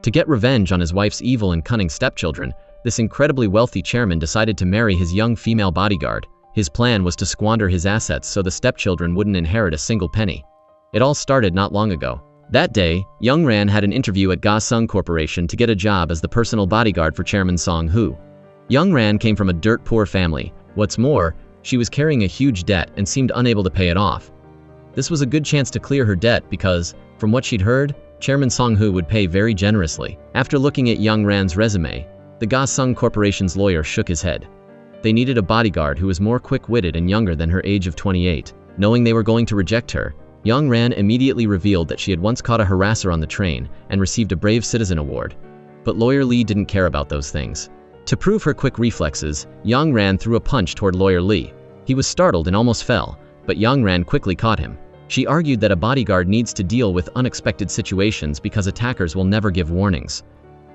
To get revenge on his wife's evil and cunning stepchildren, this incredibly wealthy chairman decided to marry his young female bodyguard. His plan was to squander his assets so the stepchildren wouldn't inherit a single penny. It all started not long ago. That day, Young Ran had an interview at Ga-sung Corporation to get a job as the personal bodyguard for Chairman Song-hoo. Young Ran came from a dirt-poor family. What's more, she was carrying a huge debt and seemed unable to pay it off. This was a good chance to clear her debt because, from what she'd heard, Chairman Song-hoo would pay very generously. After looking at Young Ran's resume, the Ga-sung Corporation's lawyer shook his head. They needed a bodyguard who was more quick-witted and younger than her age of 28. Knowing they were going to reject her, Young Ran immediately revealed that she had once caught a harasser on the train and received a Brave Citizen Award. But Lawyer Lee didn't care about those things. To prove her quick reflexes, Young Ran threw a punch toward Lawyer Lee. He was startled and almost fell, but Young Ran quickly caught him. She argued that a bodyguard needs to deal with unexpected situations because attackers will never give warnings.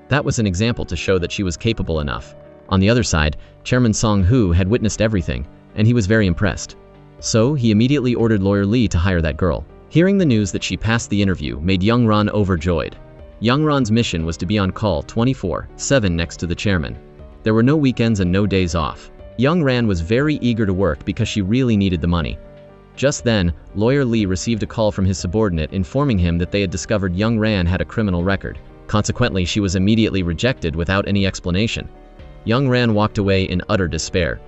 That was an example to show that she was capable enough. On the other side, Chairman Song-hoo had witnessed everything, and he was very impressed. So, he immediately ordered Lawyer Lee to hire that girl. Hearing the news that she passed the interview made Young Ran overjoyed. Young Ran's mission was to be on call 24/7 next to the chairman. There were no weekends and no days off. Young Ran was very eager to work because she really needed the money. Just then, Lawyer Lee received a call from his subordinate informing him that they had discovered Young Ran had a criminal record. Consequently, she was immediately rejected without any explanation. Young Ran walked away in utter despair.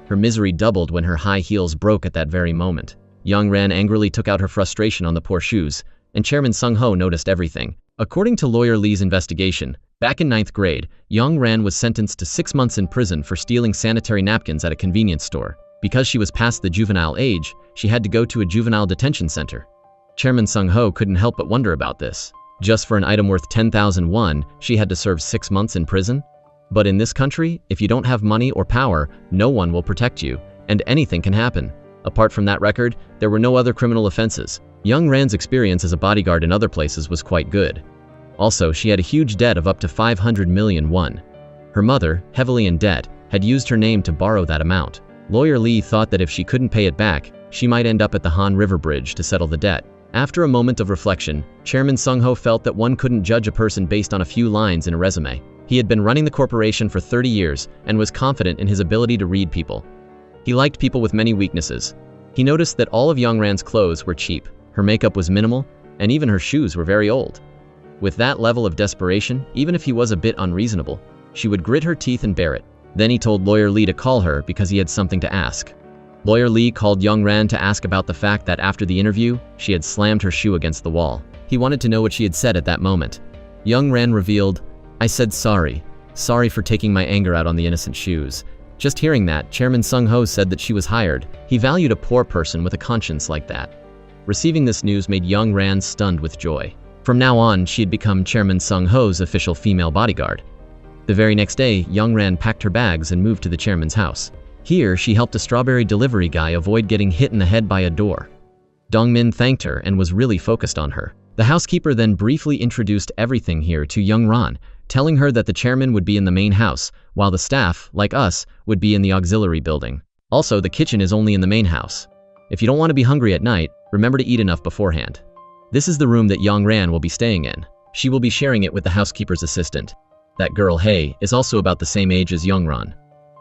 Her misery doubled when her high heels broke at that very moment. Young Ran angrily took out her frustration on the poor shoes, and Chairman Sung-ho noticed everything. According to Lawyer Lee's investigation, back in 9th grade, Young Ran was sentenced to 6 months in prison for stealing sanitary napkins at a convenience store. Because she was past the juvenile age, she had to go to a juvenile detention center. Chairman Sung-ho couldn't help but wonder about this. Just for an item worth 10,000 won, she had to serve 6 months in prison? But in this country, if you don't have money or power, no one will protect you, and anything can happen. Apart from that record, there were no other criminal offenses. Young Ran's experience as a bodyguard in other places was quite good. Also, she had a huge debt of up to 500 million won. Her mother, heavily in debt, had used her name to borrow that amount. Lawyer Lee thought that if she couldn't pay it back, she might end up at the Han River Bridge to settle the debt. After a moment of reflection, Chairman Sung-ho felt that one couldn't judge a person based on a few lines in a resume. He had been running the corporation for 30 years and was confident in his ability to read people. He liked people with many weaknesses. He noticed that all of Young Ran's clothes were cheap, her makeup was minimal, and even her shoes were very old. With that level of desperation, even if he was a bit unreasonable, she would grit her teeth and bear it. Then he told Lawyer Lee to call her because he had something to ask. Lawyer Lee called Young Ran to ask about the fact that after the interview, she had slammed her shoe against the wall. He wanted to know what she had said at that moment. Young Ran revealed, "I said sorry. Sorry for taking my anger out on the innocent shoes." Just hearing that, Chairman Sung-ho said that she was hired. He valued a poor person with a conscience like that. Receiving this news made Young Ran stunned with joy. From now on, she had become Chairman Sung-ho's official female bodyguard. The very next day, Young Ran packed her bags and moved to the chairman's house. Here, she helped a strawberry delivery guy avoid getting hit in the head by a door. Dongmin thanked her and was really focused on her. The housekeeper then briefly introduced everything here to Young Ran, telling her that the chairman would be in the main house, while the staff, like us, would be in the auxiliary building. Also, the kitchen is only in the main house. If you don't want to be hungry at night, remember to eat enough beforehand. This is the room that Young Ran will be staying in. She will be sharing it with the housekeeper's assistant. That girl, Hei, is also about the same age as Young Ran.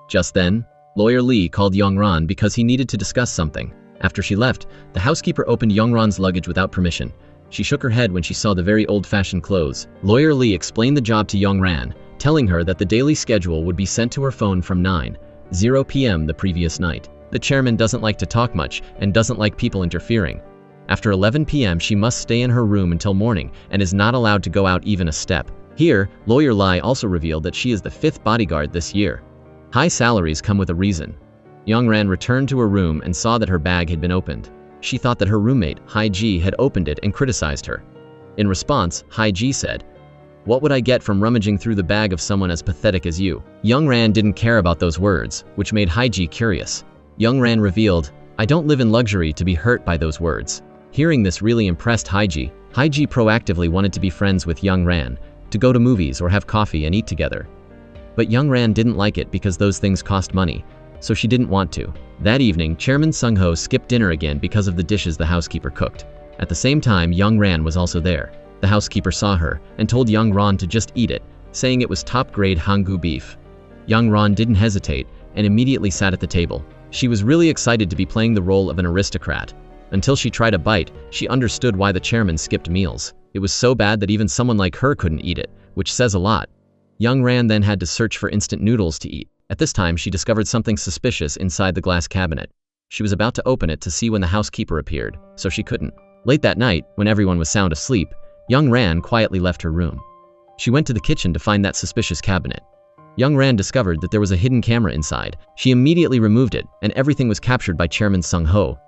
Just then, Lawyer Lee called Young Ran because he needed to discuss something. After she left, the housekeeper opened Young Ran's luggage without permission. She shook her head when she saw the very old-fashioned clothes. Lawyer Lee explained the job to Young Ran, telling her that the daily schedule would be sent to her phone from 9:00 p.m. the previous night. The chairman doesn't like to talk much and doesn't like people interfering. After 11 p.m. she must stay in her room until morning and is not allowed to go out even a step. Here, Lawyer Lee also revealed that she is the 5th bodyguard this year. High salaries come with a reason. Young Ran returned to her room and saw that her bag had been opened. She thought that her roommate, Hai Ji, had opened it and criticized her. In response, Hai Ji said, "What would I get from rummaging through the bag of someone as pathetic as you?" Young Ran didn't care about those words, which made Hai Ji curious. Young Ran revealed, "I don't live in luxury to be hurt by those words." Hearing this really impressed Hai Ji. Hai Ji proactively wanted to be friends with Young Ran, to go to movies or have coffee and eat together. But Young Ran didn't like it because those things cost money, so she didn't want to. That evening, Chairman Sung-ho skipped dinner again because of the dishes the housekeeper cooked. At the same time, Young Ran was also there. The housekeeper saw her and told Young Ron to just eat it, saying it was top-grade Hangu beef. Young Ron didn't hesitate and immediately sat at the table. She was really excited to be playing the role of an aristocrat. Until she tried a bite, she understood why the chairman skipped meals. It was so bad that even someone like her couldn't eat it, which says a lot. Young Ran then had to search for instant noodles to eat. At this time, she discovered something suspicious inside the glass cabinet. She was about to open it to see when the housekeeper appeared, so she couldn't. Late that night, when everyone was sound asleep, Young Ran quietly left her room. She went to the kitchen to find that suspicious cabinet. Young Ran discovered that there was a hidden camera inside. She immediately removed it, and everything was captured by Chairman Sung Ho.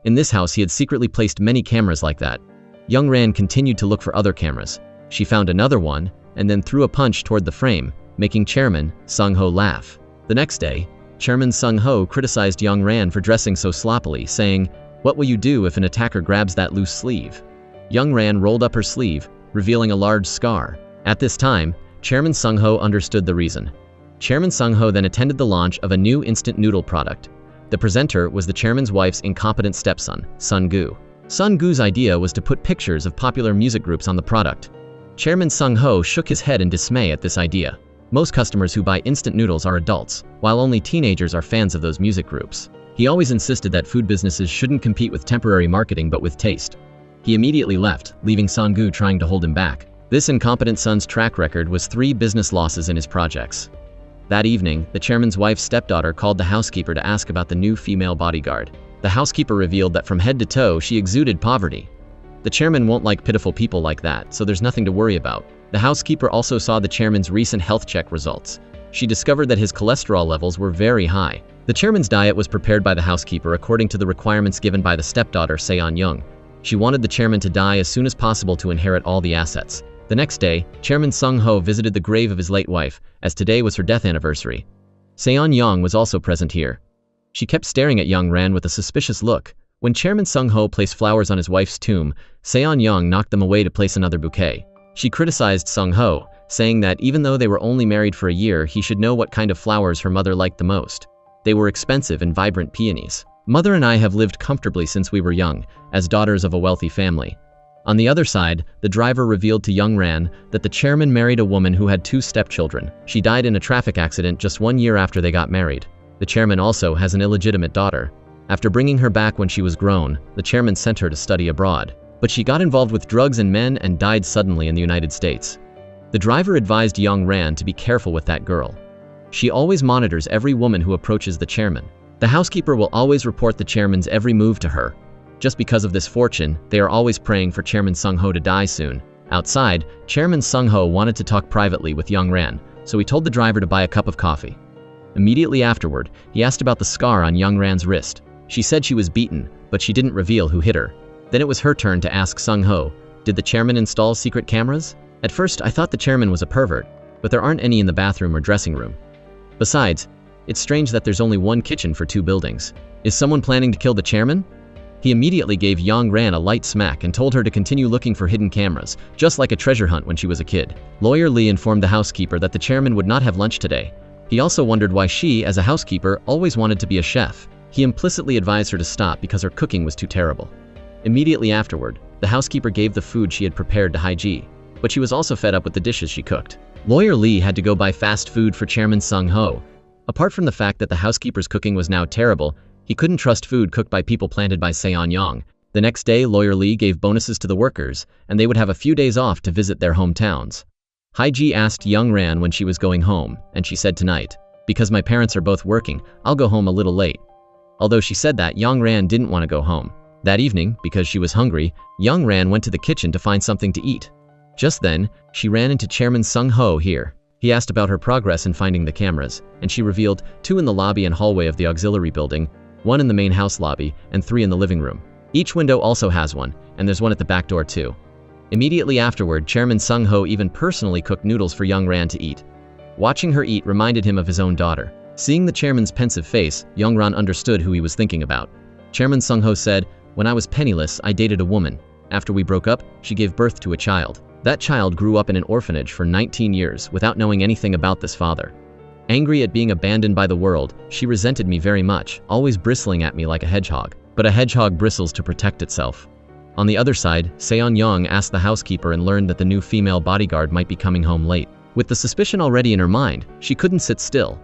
In this house, he had secretly placed many cameras like that. Young Ran continued to look for other cameras. She found another one, and then threw a punch toward the frame, making Chairman Sung Ho laugh. The next day, Chairman Sung Ho criticized Young Ran for dressing so sloppily, saying, "What will you do if an attacker grabs that loose sleeve?" Young Ran rolled up her sleeve, revealing a large scar. At this time, Chairman Sung Ho understood the reason. Chairman Sung Ho then attended the launch of a new instant noodle product. The presenter was the chairman's wife's incompetent stepson, Sun Gu. Sun Gu's idea was to put pictures of popular music groups on the product. Chairman Sung Ho shook his head in dismay at this idea. Most customers who buy instant noodles are adults, while only teenagers are fans of those music groups. He always insisted that food businesses shouldn't compete with temporary marketing but with taste. He immediately left, leaving Sun Gu trying to hold him back. This incompetent son's track record was 3 business losses in his projects. That evening, the chairman's wife's stepdaughter called the housekeeper to ask about the new female bodyguard. The housekeeper revealed that from head to toe, she exuded poverty. The chairman won't like pitiful people like that, so there's nothing to worry about. The housekeeper also saw the chairman's recent health check results. She discovered that his cholesterol levels were very high. The chairman's diet was prepared by the housekeeper according to the requirements given by the stepdaughter, Seon Young. She wanted the chairman to die as soon as possible to inherit all the assets. The next day, Chairman Sung Ho visited the grave of his late wife, as today was her death anniversary. Seon Young was also present here. She kept staring at Young Ran with a suspicious look. When Chairman Sung Ho placed flowers on his wife's tomb, Seon Young knocked them away to place another bouquet. She criticized Sung Ho, saying that even though they were only married for a year, he should know what kind of flowers her mother liked the most. They were expensive and vibrant peonies. "Mother and I have lived comfortably since we were young, as daughters of a wealthy family." On the other side, the driver revealed to Young Ran that the chairman married a woman who had 2 stepchildren. She died in a traffic accident just 1 year after they got married. The chairman also has an illegitimate daughter. After bringing her back when she was grown, the chairman sent her to study abroad. But she got involved with drugs and men and died suddenly in the United States. The driver advised Young Ran to be careful with that girl. She always monitors every woman who approaches the chairman. The housekeeper will always report the chairman's every move to her. Just because of this fortune, they are always praying for Chairman Sung Ho to die soon. Outside, Chairman Sung Ho wanted to talk privately with Young Ran, so he told the driver to buy a cup of coffee. Immediately afterward, he asked about the scar on Young Ran's wrist. She said she was beaten, but she didn't reveal who hit her. Then it was her turn to ask Sung Ho, did the chairman install secret cameras? At first, I thought the chairman was a pervert, but there aren't any in the bathroom or dressing room. Besides, it's strange that there's only 1 kitchen for 2 buildings. Is someone planning to kill the chairman? He immediately gave Young Ran a light smack and told her to continue looking for hidden cameras, just like a treasure hunt when she was a kid. Lawyer Lee informed the housekeeper that the chairman would not have lunch today. He also wondered why she, as a housekeeper, always wanted to be a chef. He implicitly advised her to stop because her cooking was too terrible. Immediately afterward, the housekeeper gave the food she had prepared to Haiji, but she was also fed up with the dishes she cooked. Lawyer Lee had to go buy fast food for Chairman Sung Ho. Apart from the fact that the housekeeper's cooking was now terrible, he couldn't trust food cooked by people planted by Seon Young. The next day, Lawyer Lee gave bonuses to the workers, and they would have a few days off to visit their hometowns. Haiji asked Young Ran when she was going home, and she said tonight, "Because my parents are both working, I'll go home a little late." Although she said that, Young Ran didn't want to go home. That evening, because she was hungry, Young Ran went to the kitchen to find something to eat. Just then, she ran into Chairman Sung Ho here. He asked about her progress in finding the cameras, and she revealed 2 in the lobby and hallway of the auxiliary building, 1 in the main house lobby, and 3 in the living room. Each window also has one, and there's one at the back door too. Immediately afterward, Chairman Sung Ho even personally cooked noodles for Young Ran to eat. Watching her eat reminded him of his own daughter. Seeing the chairman's pensive face, Young Ran understood who he was thinking about. Chairman Sung Ho said, "When I was penniless, I dated a woman. After we broke up, she gave birth to a child. That child grew up in an orphanage for 19 years without knowing anything about this father. Angry at being abandoned by the world, she resented me very much, always bristling at me like a hedgehog. But a hedgehog bristles to protect itself. On the other side, Seon-young asked the housekeeper and learned that the new female bodyguard might be coming home late. With the suspicion already in her mind, she couldn't sit still.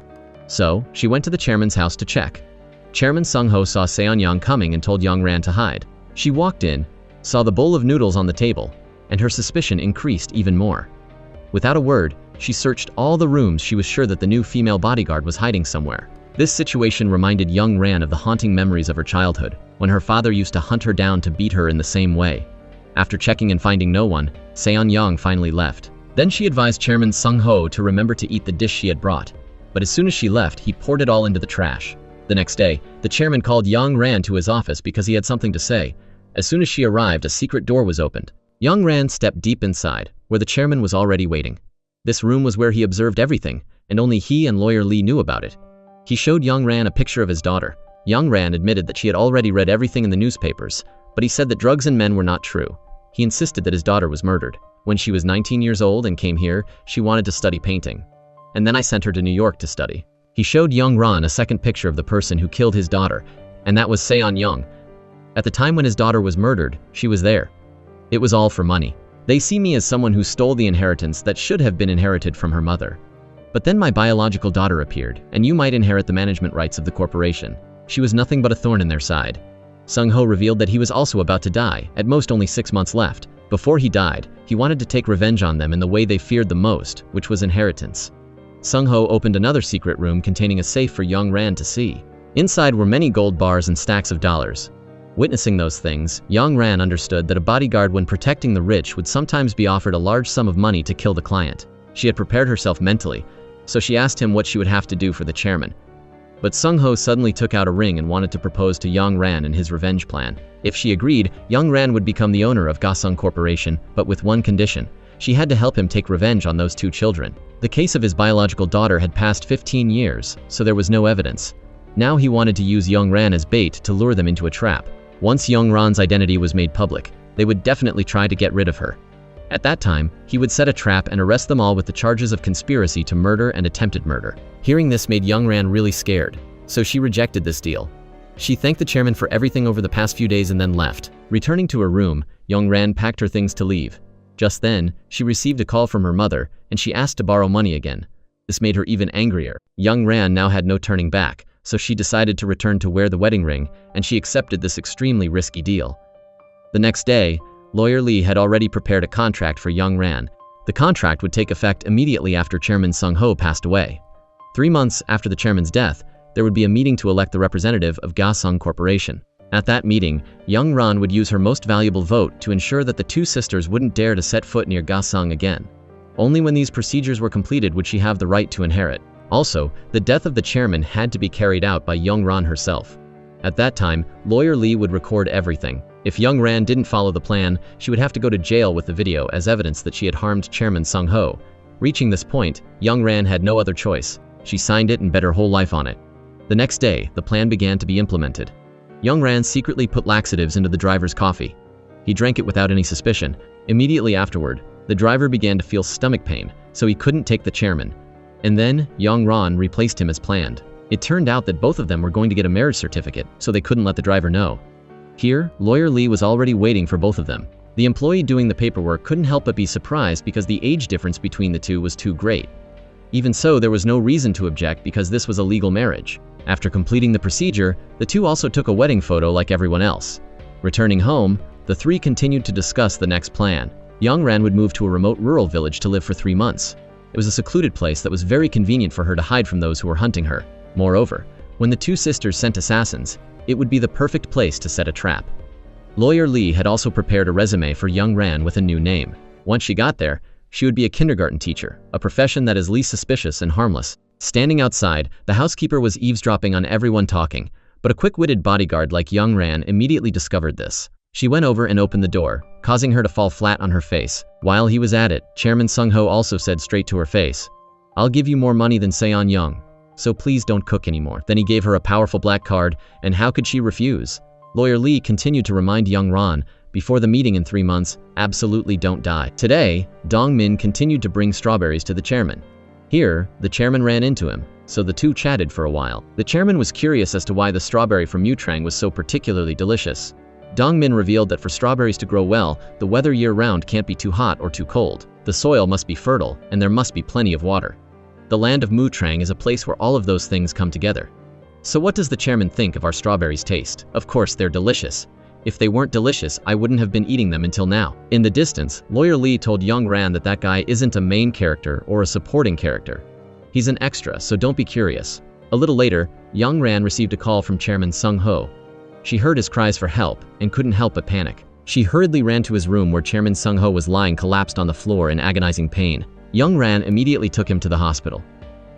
So, she went to the chairman's house to check. Chairman Sung-ho saw Seon-young coming and told Young-ran to hide. She walked in, saw the bowl of noodles on the table, and her suspicion increased even more. Without a word, she searched all the rooms. She was sure that the new female bodyguard was hiding somewhere. This situation reminded Young-ran of the haunting memories of her childhood, when her father used to hunt her down to beat her in the same way. After checking and finding no one, Seon-young finally left. Then she advised Chairman Sung-ho to remember to eat the dish she had brought. But as soon as she left, he poured it all into the trash. The next day, the chairman called Young-ran to his office because he had something to say. As soon as she arrived, a secret door was opened. Young-ran stepped deep inside, where the chairman was already waiting. This room was where he observed everything, and only he and Lawyer Lee knew about it. He showed Young-ran a picture of his daughter. Young-ran admitted that she had already read everything in the newspapers, but he said that drugs and men were not true. He insisted that his daughter was murdered. When she was 19 years old and came here, she wanted to study painting. And then I sent her to New York to study. He showed Young-ran a second picture of the person who killed his daughter, and that was Seon-young. At the time when his daughter was murdered, she was there. It was all for money. They see me as someone who stole the inheritance that should have been inherited from her mother. But then my biological daughter appeared, and you might inherit the management rights of the corporation. She was nothing but a thorn in their side. Sung-ho revealed that he was also about to die, at most only 6 months left. Before he died, he wanted to take revenge on them in the way they feared the most, which was inheritance. Sung-ho opened another secret room containing a safe for Young-ran to see. Inside were many gold bars and stacks of dollars. Witnessing those things, Young-ran understood that a bodyguard when protecting the rich would sometimes be offered a large sum of money to kill the client. She had prepared herself mentally, so she asked him what she would have to do for the chairman. But Sung-ho suddenly took out a ring and wanted to propose to Young-ran and his revenge plan. If she agreed, Young-ran would become the owner of Gasung Corporation, but with one condition. She had to help him take revenge on those 2 children. The case of his biological daughter had passed 15 years, so there was no evidence. Now he wanted to use Young-ran as bait to lure them into a trap. Once Young-ran's identity was made public, they would definitely try to get rid of her. At that time, he would set a trap and arrest them all with the charges of conspiracy to murder and attempted murder. Hearing this made Young-ran really scared, so she rejected this deal. She thanked the chairman for everything over the past few days and then left. Returning to her room, Young-ran packed her things to leave. Just then, she received a call from her mother, and she asked to borrow money again. This made her even angrier. Young-ran now had no turning back, so she decided to return to wear the wedding ring, and she accepted this extremely risky deal. The next day, Lawyer Lee had already prepared a contract for Young-ran. The contract would take effect immediately after Chairman Sung-ho passed away. 3 months after the chairman's death, there would be a meeting to elect the representative of Gasung Corporation. At that meeting, Young-ran would use her most valuable vote to ensure that the 2 sisters wouldn't dare to set foot near Gasung again. Only when these procedures were completed would she have the right to inherit. Also, the death of the chairman had to be carried out by Young-ran herself. At that time, Lawyer Lee would record everything. If Young-ran didn't follow the plan, she would have to go to jail with the video as evidence that she had harmed Chairman Sung-ho. Reaching this point, Young-ran had no other choice. She signed it and bet her whole life on it. The next day, the plan began to be implemented. Young-ran secretly put laxatives into the driver's coffee. He drank it without any suspicion. Immediately afterward, the driver began to feel stomach pain, so he couldn't take the chairman. And then, Young-ran replaced him as planned. It turned out that both of them were going to get a marriage certificate, so they couldn't let the driver know. Here, Lawyer Lee was already waiting for both of them. The employee doing the paperwork couldn't help but be surprised because the age difference between the two was too great. Even so, there was no reason to object because this was a legal marriage. After completing the procedure, the two also took a wedding photo like everyone else. Returning home, the 3 continued to discuss the next plan. Young-ran would move to a remote rural village to live for 3 months. It was a secluded place that was very convenient for her to hide from those who were hunting her. Moreover, when the 2 sisters sent assassins, it would be the perfect place to set a trap. Lawyer Lee had also prepared a resume for Young-ran with a new name. Once she got there, she would be a kindergarten teacher, a profession that is least suspicious and harmless. Standing outside, the housekeeper was eavesdropping on everyone talking, but a quick-witted bodyguard like Young-ran immediately discovered this. She went over and opened the door, causing her to fall flat on her face. While he was at it, Chairman Sung-ho also said straight to her face, "I'll give you more money than Seon-young, so please don't cook anymore." Then he gave her a powerful black card, and how could she refuse? Lawyer Lee continued to remind Young-ran, before the meeting in 3 months, absolutely don't die. Today, Dong-min continued to bring strawberries to the chairman. Here, the chairman ran into him, so the two chatted for a while. The chairman was curious as to why the strawberry from Yutrang was so particularly delicious. Dongmin revealed that for strawberries to grow well, the weather year-round can't be too hot or too cold. The soil must be fertile, and there must be plenty of water. The land of Mutrang is a place where all of those things come together. So what does the chairman think of our strawberries taste? Of course, they're delicious. If they weren't delicious, I wouldn't have been eating them until now. In the distance, Lawyer Lee told Young Ran that that guy isn't a main character or a supporting character. He's an extra, so don't be curious. A little later, Young Ran received a call from Chairman Sung Ho. She heard his cries for help and couldn't help but panic. She hurriedly ran to his room where Chairman Sung Ho was lying collapsed on the floor in agonizing pain. Young Ran immediately took him to the hospital.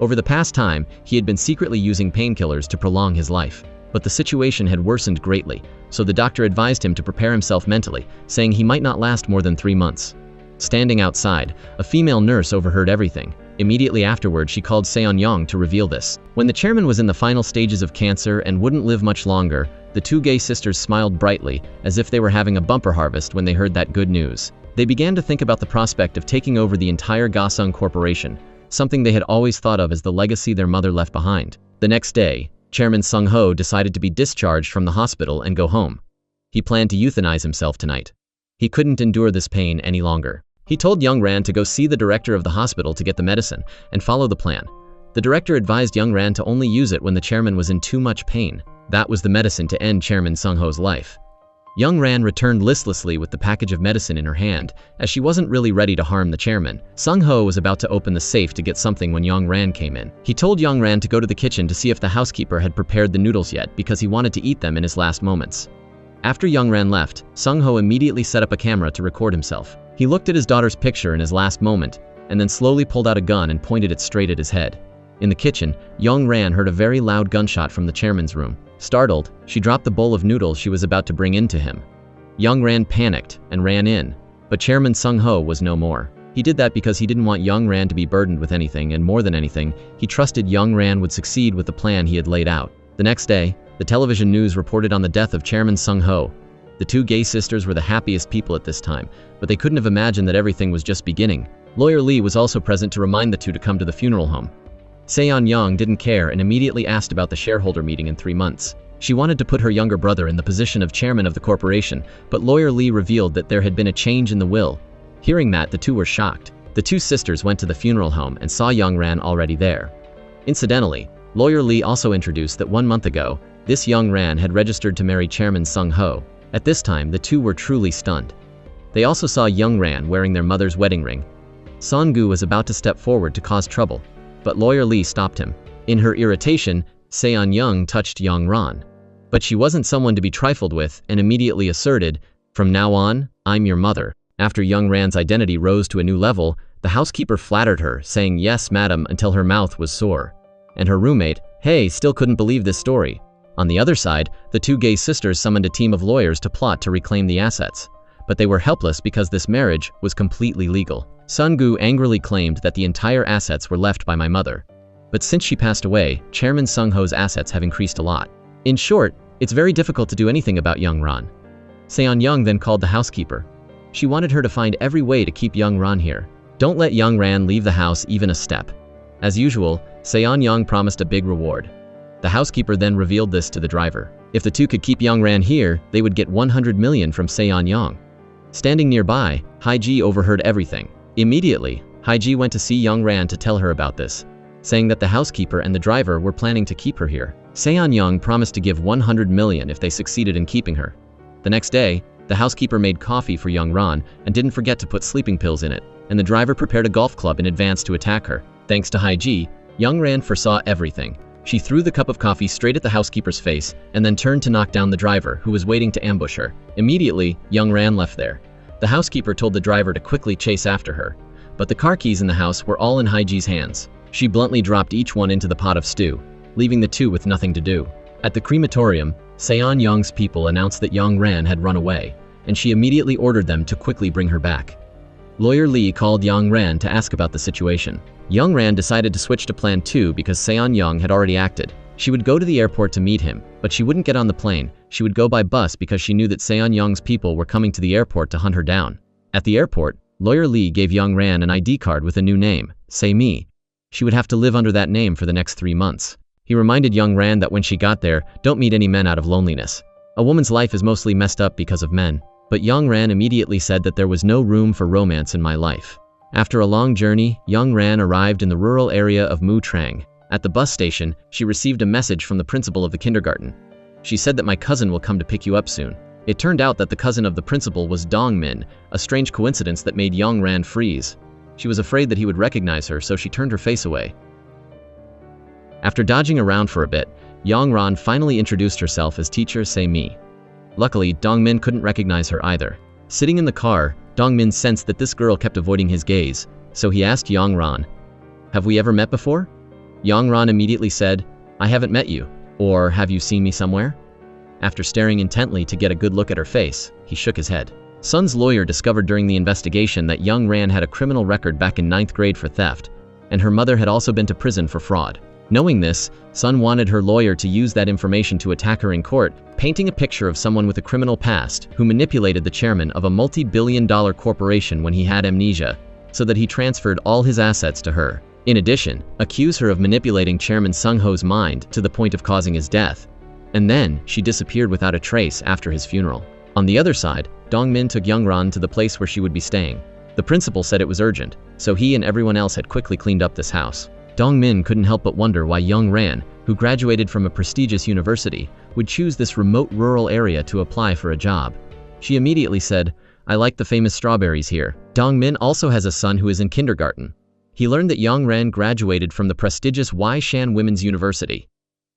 Over the past time, he had been secretly using painkillers to prolong his life. But the situation had worsened greatly, so the doctor advised him to prepare himself mentally, saying he might not last more than 3 months. Standing outside, a female nurse overheard everything. Immediately afterward, she called Seon-young to reveal this. When the chairman was in the final stages of cancer and wouldn't live much longer, the two gay sisters smiled brightly, as if they were having a bumper harvest when they heard that good news. They began to think about the prospect of taking over the entire Gasung Corporation, something they had always thought of as the legacy their mother left behind. The next day, Chairman Sung Ho decided to be discharged from the hospital and go home. He planned to euthanize himself tonight. He couldn't endure this pain any longer. He told Young Ran to go see the director of the hospital to get the medicine and follow the plan. The director advised Young Ran to only use it when the chairman was in too much pain. That was the medicine to end Chairman Sung Ho's life. Young Ran returned listlessly with the package of medicine in her hand, as she wasn't really ready to harm the chairman. Sung Ho was about to open the safe to get something when Young Ran came in. He told Young Ran to go to the kitchen to see if the housekeeper had prepared the noodles yet because he wanted to eat them in his last moments. After Young Ran left, Sung Ho immediately set up a camera to record himself. He looked at his daughter's picture in his last moment, and then slowly pulled out a gun and pointed it straight at his head. In the kitchen, Young Ran heard a very loud gunshot from the chairman's room. Startled, she dropped the bowl of noodles she was about to bring in to him. Young Ran panicked and ran in, but Chairman Sung Ho was no more. He did that because he didn't want Young Ran to be burdened with anything, and more than anything, he trusted Young Ran would succeed with the plan he had laid out. The next day, the television news reported on the death of Chairman Sung Ho. The two gay sisters were the happiest people at this time, but they couldn't have imagined that everything was just beginning. Lawyer Lee was also present to remind the two to come to the funeral home. Seon-young didn't care and immediately asked about the shareholder meeting in 3 months. She wanted to put her younger brother in the position of chairman of the corporation, but Lawyer Lee revealed that there had been a change in the will. Hearing that, the two were shocked. The two sisters went to the funeral home and saw Young Ran already there. Incidentally, Lawyer Lee also introduced that 1 month ago, this Young Ran had registered to marry Chairman Sung Ho. At this time, the two were truly stunned. They also saw Young Ran wearing their mother's wedding ring. Song-gu was about to step forward to cause trouble, but Lawyer Lee stopped him. In her irritation, Seon-young touched Young Ran. But she wasn't someone to be trifled with and immediately asserted, "From now on, I'm your mother." After Young Ran's identity rose to a new level, the housekeeper flattered her, saying "yes, madam," until her mouth was sore. And her roommate, Hey, still couldn't believe this story. On the other side, the two gay sisters summoned a team of lawyers to plot to reclaim the assets. But they were helpless because this marriage was completely legal. Sun-gu angrily claimed that the entire assets were left by my mother. But since she passed away, Chairman Sung Ho's assets have increased a lot. In short, it's very difficult to do anything about Young Ran. Seon-young then called the housekeeper. She wanted her to find every way to keep Young Ran here. Don't let Young Ran leave the house even a step. As usual, Seon-young promised a big reward. The housekeeper then revealed this to the driver. If the two could keep Young Ran here, they would get 100 million from Seon-young. Standing nearby, Haiji overheard everything. Immediately, Haiji went to see Young Ran to tell her about this, saying that the housekeeper and the driver were planning to keep her here. Seon-young promised to give 100 million if they succeeded in keeping her. The next day, the housekeeper made coffee for Young Ran and didn't forget to put sleeping pills in it, and the driver prepared a golf club in advance to attack her. Thanks to Haiji, Young Ran foresaw everything. She threw the cup of coffee straight at the housekeeper's face and then turned to knock down the driver, who was waiting to ambush her. Immediately, Young Ran left there. The housekeeper told the driver to quickly chase after her, but the car keys in the house were all in Haiji's hands. She bluntly dropped each one into the pot of stew, leaving the two with nothing to do. At the crematorium, Seon-young's people announced that Young Ran had run away, and she immediately ordered them to quickly bring her back. Lawyer Lee called Young Ran to ask about the situation. Young Ran decided to switch to Plan 2 because Seon-young had already acted. She would go to the airport to meet him, but she wouldn't get on the plane. She would go by bus because she knew that Seon-young's people were coming to the airport to hunt her down. At the airport, Lawyer Lee gave Young Ran an ID card with a new name, Se-mi. She would have to live under that name for the next 3 months. He reminded Young Ran that when she got there, don't meet any men out of loneliness. A woman's life is mostly messed up because of men. But Young Ran immediately said that there was no room for romance in my life. After a long journey, Young Ran arrived in the rural area of Mu Trang. At the bus station, she received a message from the principal of the kindergarten. She said that my cousin will come to pick you up soon. It turned out that the cousin of the principal was Dong Min, a strange coincidence that made Young Ran freeze. She was afraid that he would recognize her, so she turned her face away. After dodging around for a bit, Young Ran finally introduced herself as Teacher Say Mi. Luckily, Dong Min couldn't recognize her either. Sitting in the car, Dong Min sensed that this girl kept avoiding his gaze, so he asked Young Ran, "Have we ever met before?" Young Ran immediately said, "I haven't met you, or have you seen me somewhere?" After staring intently to get a good look at her face, he shook his head. Sun's lawyer discovered during the investigation that Young Ran had a criminal record back in 9th grade for theft, and her mother had also been to prison for fraud. Knowing this, Sun wanted her lawyer to use that information to attack her in court, painting a picture of someone with a criminal past who manipulated the chairman of a multi-billion-dollar corporation when he had amnesia, so that he transferred all his assets to her. In addition, accuse her of manipulating Chairman Sung-ho's mind to the point of causing his death. And then, she disappeared without a trace after his funeral. On the other side, Dong Min took Young Ran to the place where she would be staying. The principal said it was urgent, so he and everyone else had quickly cleaned up this house. Dong Min couldn't help but wonder why Young Ran, who graduated from a prestigious university, would choose this remote rural area to apply for a job. She immediately said, "I like the famous strawberries here." Dong Min also has a son who is in kindergarten. He learned that Young Ran graduated from the prestigious Shan Women's University.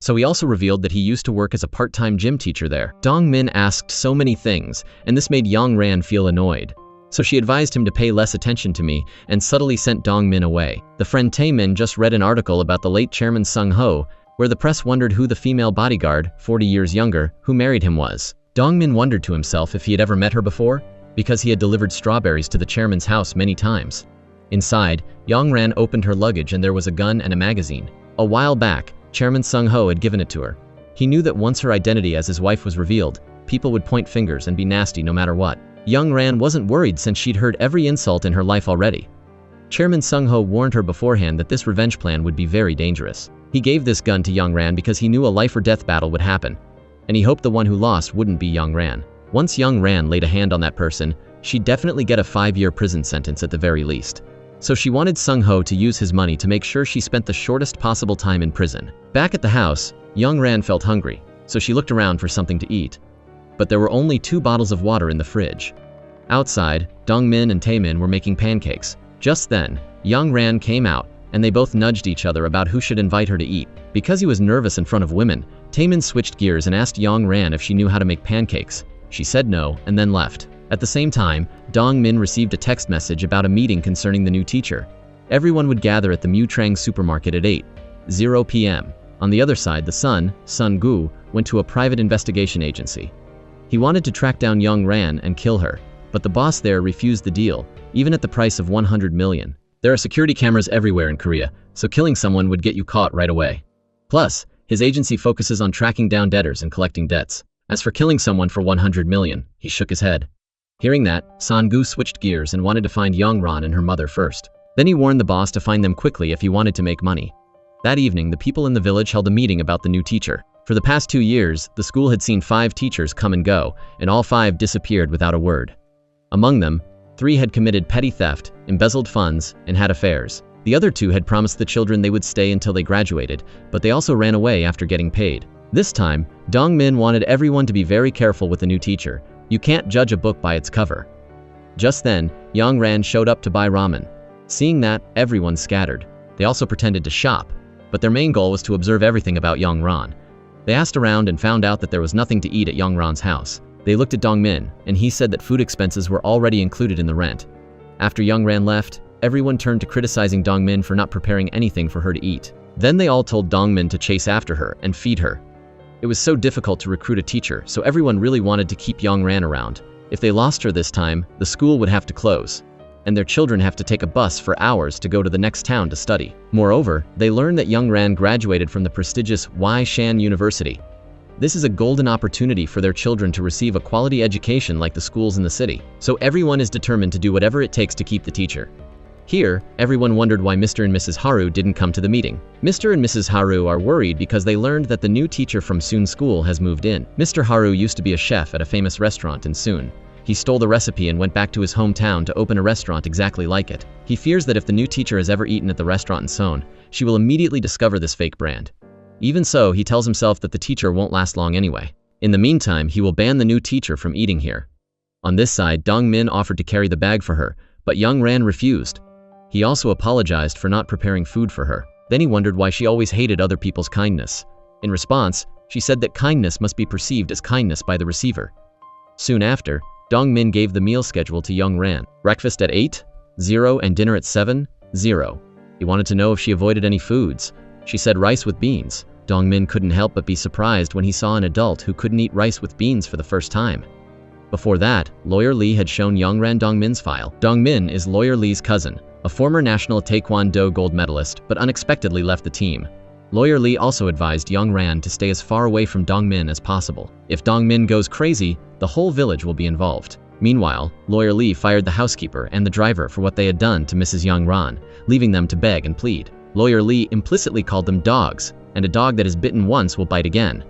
So he also revealed that he used to work as a part-time gym teacher there. Dong Min asked so many things, and this made Young Ran feel annoyed. So she advised him to pay less attention to me and subtly sent Dong Min away. The friend Tae Min just read an article about the late Chairman Sung-ho, where the press wondered who the female bodyguard, 40 years younger, who married him was. Dong Min wondered to himself if he had ever met her before, because he had delivered strawberries to the chairman's house many times. Inside, Young Ran opened her luggage and there was a gun and a magazine. A while back, Chairman Sung-ho had given it to her. He knew that once her identity as his wife was revealed, people would point fingers and be nasty no matter what. Young Ran wasn't worried since she'd heard every insult in her life already. Chairman Sung-ho warned her beforehand that this revenge plan would be very dangerous. He gave this gun to Young Ran because he knew a life-or-death battle would happen, and he hoped the one who lost wouldn't be Young Ran. Once Young Ran laid a hand on that person, she'd definitely get a 5-year prison sentence at the very least. So she wanted Sung-ho to use his money to make sure she spent the shortest possible time in prison. Back at the house, Young Ran felt hungry, so she looked around for something to eat. But there were only 2 bottles of water in the fridge. Outside, Dong Min and Tae Min were making pancakes. Just then, Young Ran came out, and they both nudged each other about who should invite her to eat. Because he was nervous in front of women, Tae Min switched gears and asked Young Ran if she knew how to make pancakes. She said no, and then left. At the same time, Dong Min received a text message about a meeting concerning the new teacher. Everyone would gather at the Mu Trang supermarket at 8:00 p.m. On the other side, the son, Sun Gu, went to a private investigation agency. He wanted to track down Young Ran and kill her, but the boss there refused the deal, even at the price of 100 million. There are security cameras everywhere in Korea, so killing someone would get you caught right away. Plus, his agency focuses on tracking down debtors and collecting debts. As for killing someone for 100 million, he shook his head. Hearing that, Sun Gu switched gears and wanted to find Young Ran and her mother first. Then he warned the boss to find them quickly if he wanted to make money. That evening, the people in the village held a meeting about the new teacher. For the past 2 years, the school had seen 5 teachers come and go, and all 5 disappeared without a word. Among them, 3 had committed petty theft, embezzled funds, and had affairs. The other 2 had promised the children they would stay until they graduated, but they also ran away after getting paid. This time, Dong Min wanted everyone to be very careful with the new teacher. You can't judge a book by its cover. Just then, Young Ran showed up to buy ramen. Seeing that, everyone scattered. They also pretended to shop, but their main goal was to observe everything about Young Ran. They asked around and found out that there was nothing to eat at Young Ran's house. They looked at Dong Min, and he said that food expenses were already included in the rent. After Young Ran left, everyone turned to criticizing Dong Min for not preparing anything for her to eat. Then they all told Dong Min to chase after her and feed her. It was so difficult to recruit a teacher, so everyone really wanted to keep Young Ran around. If they lost her this time, the school would have to close, and their children have to take a bus for hours to go to the next town to study. Moreover, they learned that Young Ran graduated from the prestigious Shan University. This is a golden opportunity for their children to receive a quality education like the schools in the city, so everyone is determined to do whatever it takes to keep the teacher. Here, everyone wondered why Mr. and Mrs. Haru didn't come to the meeting. Mr. and Mrs. Haru are worried because they learned that the new teacher from Soon's school has moved in. Mr. Haru used to be a chef at a famous restaurant in Soon. He stole the recipe and went back to his hometown to open a restaurant exactly like it. He fears that if the new teacher has ever eaten at the restaurant in Seoul, she will immediately discover this fake brand. Even so, he tells himself that the teacher won't last long anyway. In the meantime, he will ban the new teacher from eating here. On this side, Dong-min offered to carry the bag for her, but Young Ran refused. He also apologized for not preparing food for her. Then he wondered why she always hated other people's kindness. In response, she said that kindness must be perceived as kindness by the receiver. Soon after, Dong-min gave the meal schedule to Young Ran. Breakfast at 8:00 and dinner at 7:00. He wanted to know if she avoided any foods. She said rice with beans. Dong-min couldn't help but be surprised when he saw an adult who couldn't eat rice with beans for the first time. Before that, Lawyer Lee had shown Young Ran Dong-min's file. Dong-min is Lawyer Lee's cousin, a former national Taekwondo gold medalist, but unexpectedly left the team. Lawyer Lee also advised Young Ran to stay as far away from Dong-min as possible. If Dong-min goes crazy, the whole village will be involved. Meanwhile, Lawyer Lee fired the housekeeper and the driver for what they had done to Mrs. Young Ran, leaving them to beg and plead. Lawyer Lee implicitly called them dogs, and a dog that is bitten once will bite again.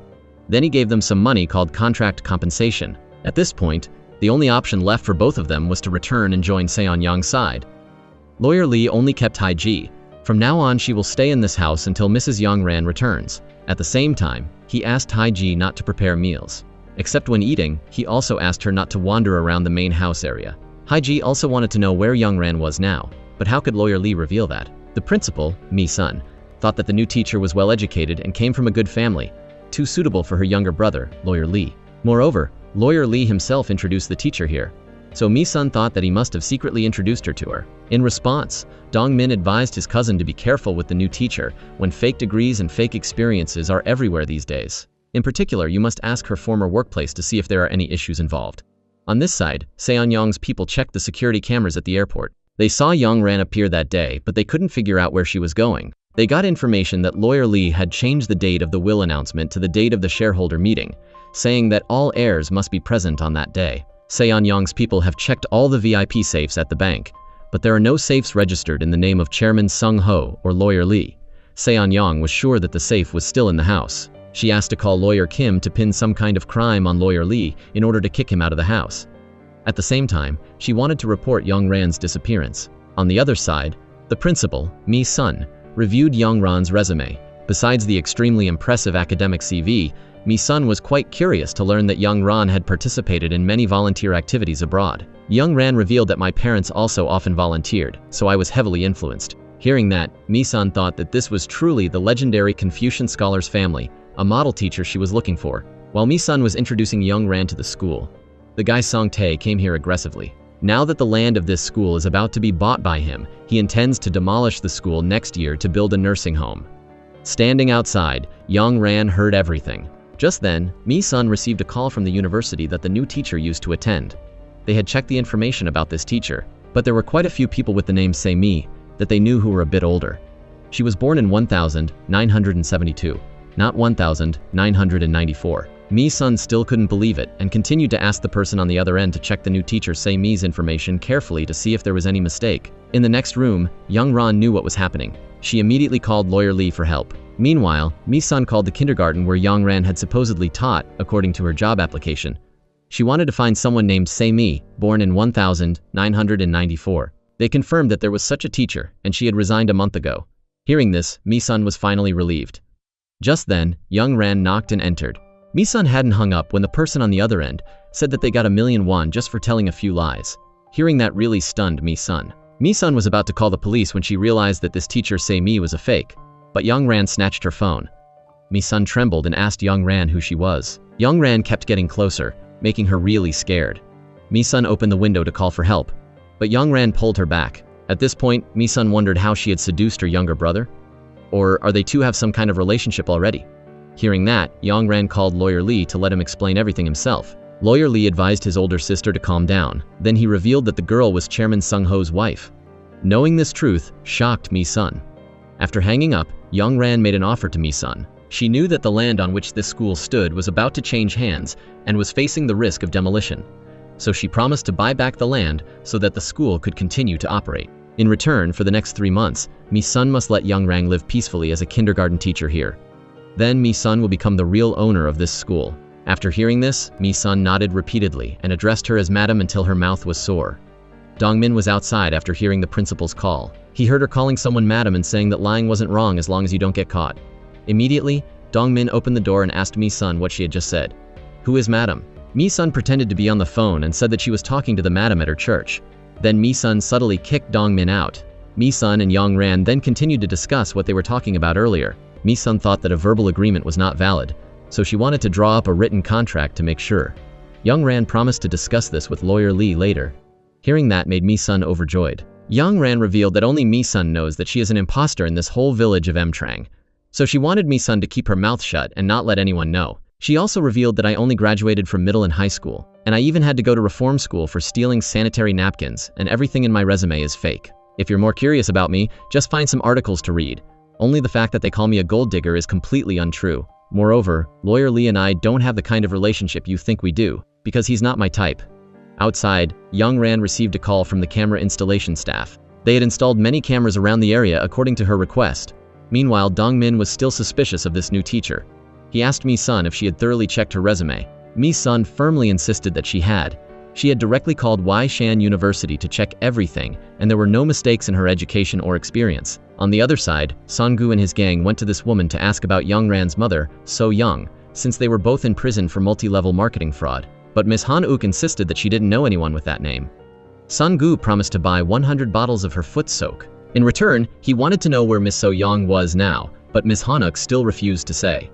Then he gave them some money called contract compensation. At this point, the only option left for both of them was to return and join Seon-young's side. Lawyer Lee only kept Taiji. From now on, she will stay in this house until Mrs. Young Ran returns. At the same time, he asked Taiji not to prepare meals. Except when eating, he also asked her not to wander around the main house area. Taiji also wanted to know where Young Ran was now, but how could Lawyer Lee reveal that? The principal, Mi-sun, thought that the new teacher was well educated and came from a good family, too suitable for her younger brother, Lawyer Lee. Moreover, Lawyer Lee himself introduced the teacher here, so Mi-sun thought that he must have secretly introduced her to her. In response, Dong-min advised his cousin to be careful with the new teacher when fake degrees and fake experiences are everywhere these days. In particular, you must ask her former workplace to see if there are any issues involved. On this side, Seon-young's people checked the security cameras at the airport. They saw Young Ran appear that day, but they couldn't figure out where she was going. They got information that Lawyer Lee had changed the date of the will announcement to the date of the shareholder meeting, saying that all heirs must be present on that day. Seon-young's people have checked all the VIP safes at the bank, but there are no safes registered in the name of Chairman Sung-ho or Lawyer Lee. Seon-young was sure that the safe was still in the house. She asked to call Lawyer Kim to pin some kind of crime on Lawyer Lee in order to kick him out of the house. At the same time, she wanted to report Young Ran's disappearance. On the other side, the principal, Mi-sun, reviewed Young Ran's resume. Besides the extremely impressive academic CV, Mi-sun was quite curious to learn that Young Ran had participated in many volunteer activities abroad. Young Ran revealed that my parents also often volunteered, so I was heavily influenced. Hearing that, Mi-sun thought that this was truly the legendary Confucian scholar's family, a model teacher she was looking for. While Mi-sun was introducing Young Ran to the school, the guy Song-tae came here aggressively. Now that the land of this school is about to be bought by him, he intends to demolish the school next year to build a nursing home. Standing outside, Young Ran heard everything. Just then, Mi-sun received a call from the university that the new teacher used to attend. They had checked the information about this teacher, but there were quite a few people with the name Se-mi that they knew who were a bit older. She was born in 1972, not 1994. Mi-sun still couldn't believe it and continued to ask the person on the other end to check the new teacher Se-mi's information carefully to see if there was any mistake. In the next room, Young Ran knew what was happening. She immediately called Lawyer Lee for help. Meanwhile, Mi-sun called the kindergarten where Young Ran had supposedly taught, according to her job application. She wanted to find someone named Se-mi, born in 1994. They confirmed that there was such a teacher, and she had resigned a month ago. Hearing this, Mi-sun was finally relieved. Just then, Young Ran knocked and entered. Mi-sun hadn't hung up when the person on the other end said that they got $1,000,000 just for telling a few lies. Hearing that really stunned Mi-sun. Mi-sun was about to call the police when she realized that this teacher Se-mi was a fake. But Young Ran snatched her phone. Mi-sun trembled and asked Young Ran who she was. Young Ran kept getting closer, making her really scared. Mi-sun opened the window to call for help, but Young Ran pulled her back. At this point, Mi-sun wondered how she had seduced her younger brother. Or are they two have some kind of relationship already? Hearing that, Young Ran called Lawyer Lee to let him explain everything himself. Lawyer Lee advised his older sister to calm down. Then he revealed that the girl was Chairman Sung-ho's wife. Knowing this truth shocked Mi-sun. After hanging up, Young Ran made an offer to Mi-sun. She knew that the land on which this school stood was about to change hands and was facing the risk of demolition. So she promised to buy back the land so that the school could continue to operate. In return, for the next 3 months, Mi-sun must let Young Rang live peacefully as a kindergarten teacher here. Then Mi-sun will become the real owner of this school. After hearing this, Mi-sun nodded repeatedly and addressed her as madam until her mouth was sore. Dongmin was outside after hearing the principal's call. He heard her calling someone madam and saying that lying wasn't wrong as long as you don't get caught. Immediately, Dongmin opened the door and asked Mi-sun what she had just said. "Who is madam?" Mi-sun pretended to be on the phone and said that she was talking to the madam at her church. Then Mi-sun subtly kicked Dongmin out. Mi-sun and Young Ran then continued to discuss what they were talking about earlier. Mi-sun thought that a verbal agreement was not valid, so she wanted to draw up a written contract to make sure. Young Ran promised to discuss this with lawyer Lee later. Hearing that made Mi-sun overjoyed. Young Ran revealed that only Mi-sun knows that she is an imposter in this whole village of Emtrang. So she wanted Mi-sun to keep her mouth shut and not let anyone know. She also revealed that I only graduated from middle and high school, and I even had to go to reform school for stealing sanitary napkins, and everything in my resume is fake. If you're more curious about me, just find some articles to read. Only the fact that they call me a gold digger is completely untrue. Moreover, lawyer Lee and I don't have the kind of relationship you think we do, because he's not my type. Outside, Young Ran received a call from the camera installation staff. They had installed many cameras around the area according to her request. Meanwhile, Dongmin was still suspicious of this new teacher. He asked Mi-sun if she had thoroughly checked her resume. Mi-sun firmly insisted that she had. She had directly called Shan University to check everything, and there were no mistakes in her education or experience. On the other side, Song-gu and his gang went to this woman to ask about Young Ran's mother, So-young, since they were both in prison for multi-level marketing fraud. But Ms. Han-uk insisted that she didn't know anyone with that name. Song-gu promised to buy 100 bottles of her foot soak. In return, he wanted to know where Ms. So-young was now, but Ms. Han-uk still refused to say.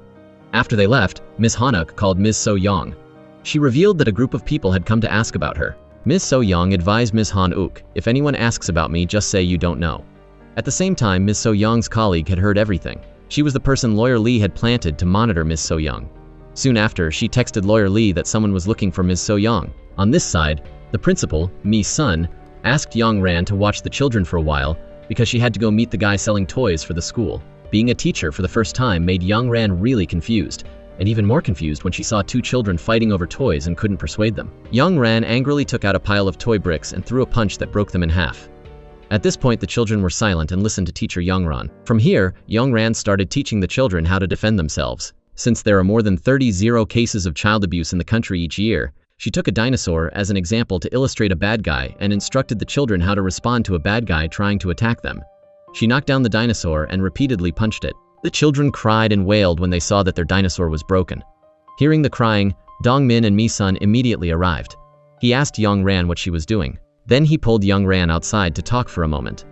After they left, Ms. Han-uk called Ms. So-young. She revealed that a group of people had come to ask about her. Ms. So-young advised Ms. Han-uk, "If anyone asks about me, just say you don't know." At the same time, Ms. So-young's colleague had heard everything. She was the person lawyer Lee had planted to monitor Ms. So-young. Soon after, she texted lawyer Lee that someone was looking for Ms. So-young. On this side, the principal, Mi-sun, asked Young Ran to watch the children for a while because she had to go meet the guy selling toys for the school. Being a teacher for the first time made Young Ran really confused, and even more confused when she saw 2 children fighting over toys and couldn't persuade them. Young Ran angrily took out a pile of toy bricks and threw a punch that broke them in half. At this point, the children were silent and listened to teacher Young Ran. From here, Young Ran started teaching the children how to defend themselves. Since there are more than 30 cases of child abuse in the country each year, she took a dinosaur as an example to illustrate a bad guy and instructed the children how to respond to a bad guy trying to attack them. She knocked down the dinosaur and repeatedly punched it. The children cried and wailed when they saw that their dinosaur was broken. Hearing the crying, Dongmin and Mi-sun immediately arrived. He asked Young Ran what she was doing. Then he pulled Young Ran outside to talk for a moment.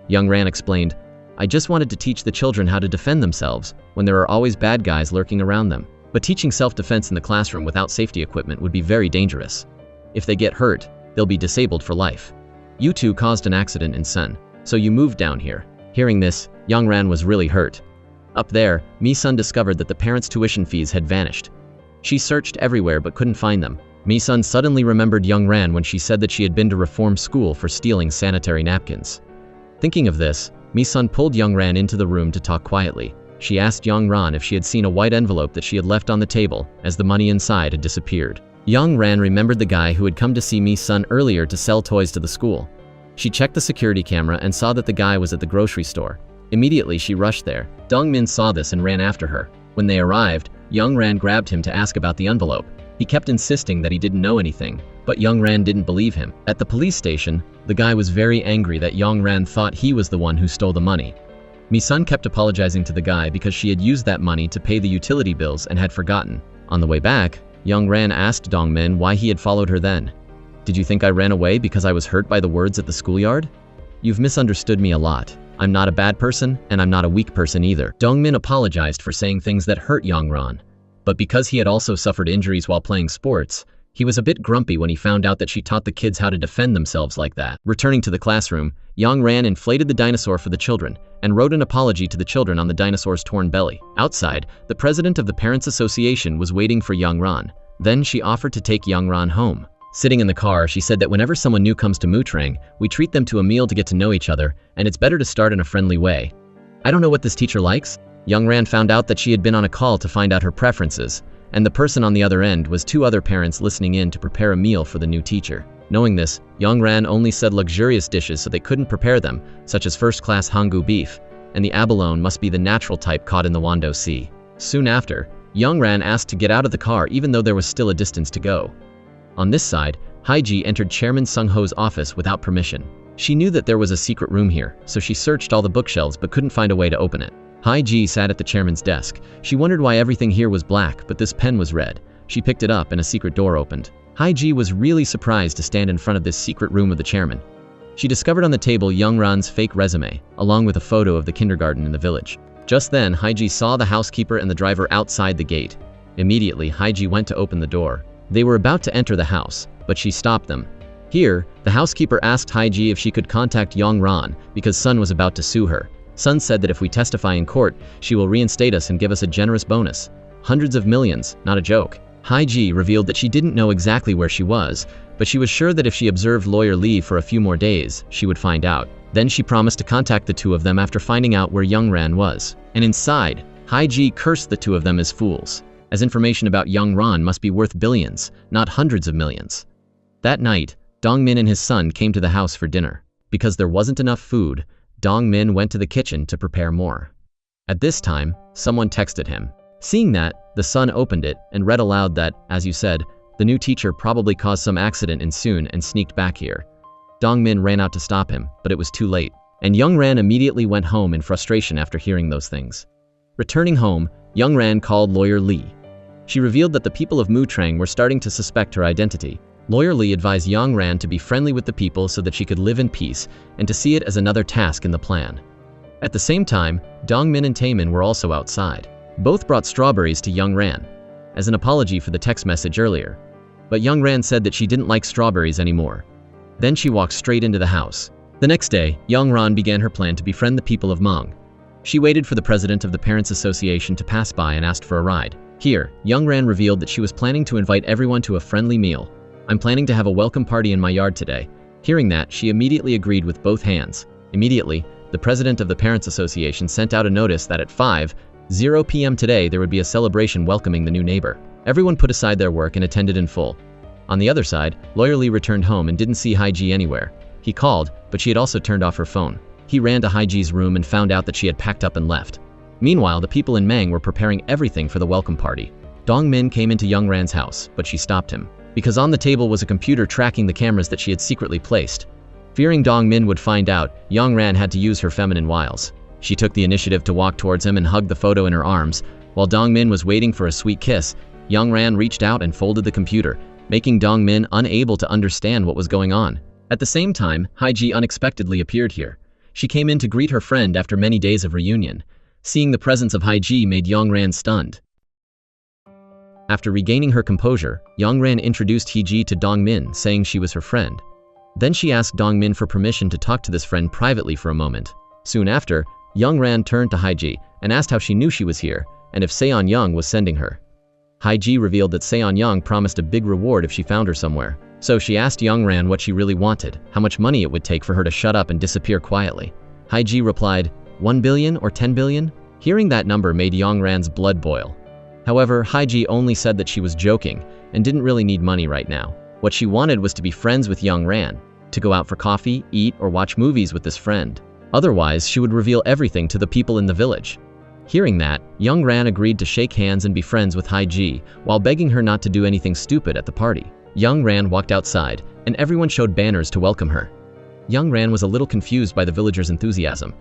Young Ran explained, "I just wanted to teach the children how to defend themselves when there are always bad guys lurking around them. But teaching self-defense in the classroom without safety equipment would be very dangerous. If they get hurt, they'll be disabled for life. You two caused an accident in Sen, so you moved down here." Hearing this, Young Ran was really hurt. Up there, Mi-sun discovered that the parents' tuition fees had vanished. She searched everywhere but couldn't find them. Mi-sun suddenly remembered Young Ran when she said that she had been to reform school for stealing sanitary napkins. Thinking of this, Mi-sun pulled Young Ran into the room to talk quietly. She asked Young Ran if she had seen a white envelope that she had left on the table, as the money inside had disappeared. Young Ran remembered the guy who had come to see Mi-sun earlier to sell toys to the school. She checked the security camera and saw that the guy was at the grocery store. Immediately, she rushed there. Dongmin saw this and ran after her. When they arrived, Young Ran grabbed him to ask about the envelope. He kept insisting that he didn't know anything, but Young Ran didn't believe him. At the police station, the guy was very angry that Young Ran thought he was the one who stole the money. Mi-sun kept apologizing to the guy because she had used that money to pay the utility bills and had forgotten. On the way back, Young Ran asked Dongmin why he had followed her then. "Did you think I ran away because I was hurt by the words at the schoolyard? You've misunderstood me a lot. I'm not a bad person, and I'm not a weak person either." Dongmin apologized for saying things that hurt Young Ran. But because he had also suffered injuries while playing sports, he was a bit grumpy when he found out that she taught the kids how to defend themselves like that. Returning to the classroom, Young Ran inflated the dinosaur for the children and wrote an apology to the children on the dinosaur's torn belly. Outside, the president of the Parents Association was waiting for Young Ran. Then she offered to take Young Ran home. Sitting in the car, she said that whenever someone new comes to Mutrang, we treat them to a meal to get to know each other, and it's better to start in a friendly way. "I don't know what this teacher likes." Young Ran found out that she had been on a call to find out her preferences, and the person on the other end was 2 other parents listening in to prepare a meal for the new teacher. Knowing this, Young Ran only said luxurious dishes so they couldn't prepare them, such as first-class Hangu beef, and the abalone must be the natural type caught in the Wando Sea. Soon after, Young Ran asked to get out of the car even though there was still a distance to go. On this side, Haiji entered Chairman Sung-ho's office without permission. She knew that there was a secret room here, so she searched all the bookshelves but couldn't find a way to open it. Haiji sat at the chairman's desk. She wondered why everything here was black, but this pen was red. She picked it up and a secret door opened. Haiji was really surprised to stand in front of this secret room of the chairman. She discovered on the table Young Ran's fake resume, along with a photo of the kindergarten in the village. Just then, Haiji saw the housekeeper and the driver outside the gate. Immediately, Haiji went to open the door. They were about to enter the house, but she stopped them. Here, the housekeeper asked Haiji if she could contact Young Ran because Sun was about to sue her. Sun said that if we testify in court, she will reinstate us and give us a generous bonus. Hundreds of millions, not a joke. Haiji revealed that she didn't know exactly where she was, but she was sure that if she observed Lawyer Lee for a few more days, she would find out. Then she promised to contact the two of them after finding out where Young Ran was. And inside, Haiji cursed the two of them as fools, as information about Young Ran must be worth billions, not hundreds of millions. That night, Dong-min and his son came to the house for dinner. Because there wasn't enough food, Dong-min went to the kitchen to prepare more. At this time, someone texted him. Seeing that, the son opened it and read aloud that, as you said, the new teacher probably caused some accident in Soon and sneaked back here. Dong-min ran out to stop him, but it was too late, and Young Ran immediately went home in frustration after hearing those things. Returning home, Young Ran called Lawyer Lee. She revealed that the people of Mutrang were starting to suspect her identity. Lawyer Lee advised Young Ran to be friendly with the people so that she could live in peace and to see it as another task in the plan. At the same time, Dong-min and Taemin were also outside. Both brought strawberries to Young Ran, as an apology for the text message earlier. But Young Ran said that she didn't like strawberries anymore. Then she walked straight into the house. The next day, Young Ran began her plan to befriend the people of Mong. She waited for the president of the Parents Association to pass by and asked for a ride. Here, Young Ran revealed that she was planning to invite everyone to a friendly meal. I'm planning to have a welcome party in my yard today. Hearing that, she immediately agreed with both hands. Immediately, the president of the Parents Association sent out a notice that at 5:00 p.m. today there would be a celebration welcoming the new neighbor. Everyone put aside their work and attended in full. On the other side, Lawyer Lee returned home and didn't see Haiji anywhere. He called, but she had also turned off her phone. He ran to Haiji's room and found out that she had packed up and left. Meanwhile, the people in Mang were preparing everything for the welcome party. Dong-min came into Young Ran's house, but she stopped him, because on the table was a computer tracking the cameras that she had secretly placed. Fearing Dong-min would find out, Young Ran had to use her feminine wiles. She took the initiative to walk towards him and hug the photo in her arms. While Dong-min was waiting for a sweet kiss, Young Ran reached out and folded the computer, making Dong-min unable to understand what was going on. At the same time, Haiji unexpectedly appeared here. She came in to greet her friend after many days of reunion. Seeing the presence of Haiji made Young Ran stunned. After regaining her composure, Young Ran introduced Haiji to Dong-min, saying she was her friend. Then she asked Dong-min for permission to talk to this friend privately for a moment. Soon after, Young Ran turned to Haiji and asked how she knew she was here and if Seon Young was sending her. Haiji revealed that Seon Young promised a big reward if she found her somewhere. So she asked Young Ran what she really wanted, how much money it would take for her to shut up and disappear quietly. Haiji replied, 1 billion or 10 billion? Hearing that number made Young Ran's blood boil. However, Haiji only said that she was joking and didn't really need money right now. What she wanted was to be friends with Young Ran, to go out for coffee, eat, or watch movies with this friend. Otherwise, she would reveal everything to the people in the village. Hearing that, Young Ran agreed to shake hands and be friends with Haiji, while begging her not to do anything stupid at the party. Young Ran walked outside, and everyone showed banners to welcome her. Young Ran was a little confused by the villagers' enthusiasm.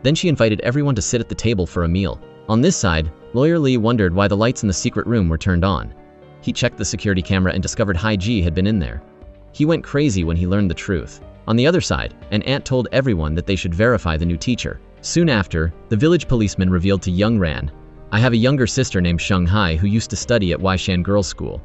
Then she invited everyone to sit at the table for a meal. On this side, Lawyer Lee wondered why the lights in the secret room were turned on. He checked the security camera and discovered Haiji had been in there. He went crazy when he learned the truth. On the other side, an aunt told everyone that they should verify the new teacher. Soon after, the village policeman revealed to Young Ran, I have a younger sister named Shanghai who used to study at Waishan Girls' School.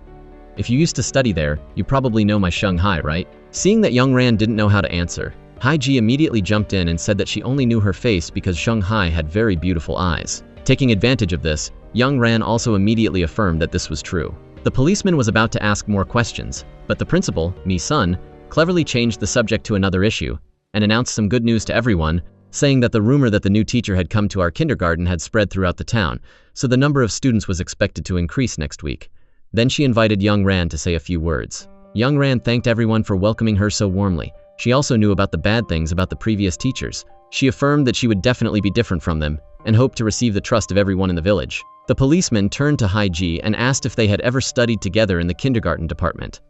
If you used to study there, you probably know my Shanghai, right? Seeing that Young Ran didn't know how to answer, Haiji immediately jumped in and said that she only knew her face because Shanghai had very beautiful eyes. Taking advantage of this, Young Ran also immediately affirmed that this was true. The policeman was about to ask more questions, but the principal, Mi-sun, cleverly changed the subject to another issue and announced some good news to everyone, saying that the rumor that the new teacher had come to our kindergarten had spread throughout the town, so the number of students was expected to increase next week. Then she invited Young Ran to say a few words. Young Ran thanked everyone for welcoming her so warmly. She also knew about the bad things about the previous teachers. She affirmed that she would definitely be different from them and hoped to receive the trust of everyone in the village. The policeman turned to Haiji and asked if they had ever studied together in the kindergarten department.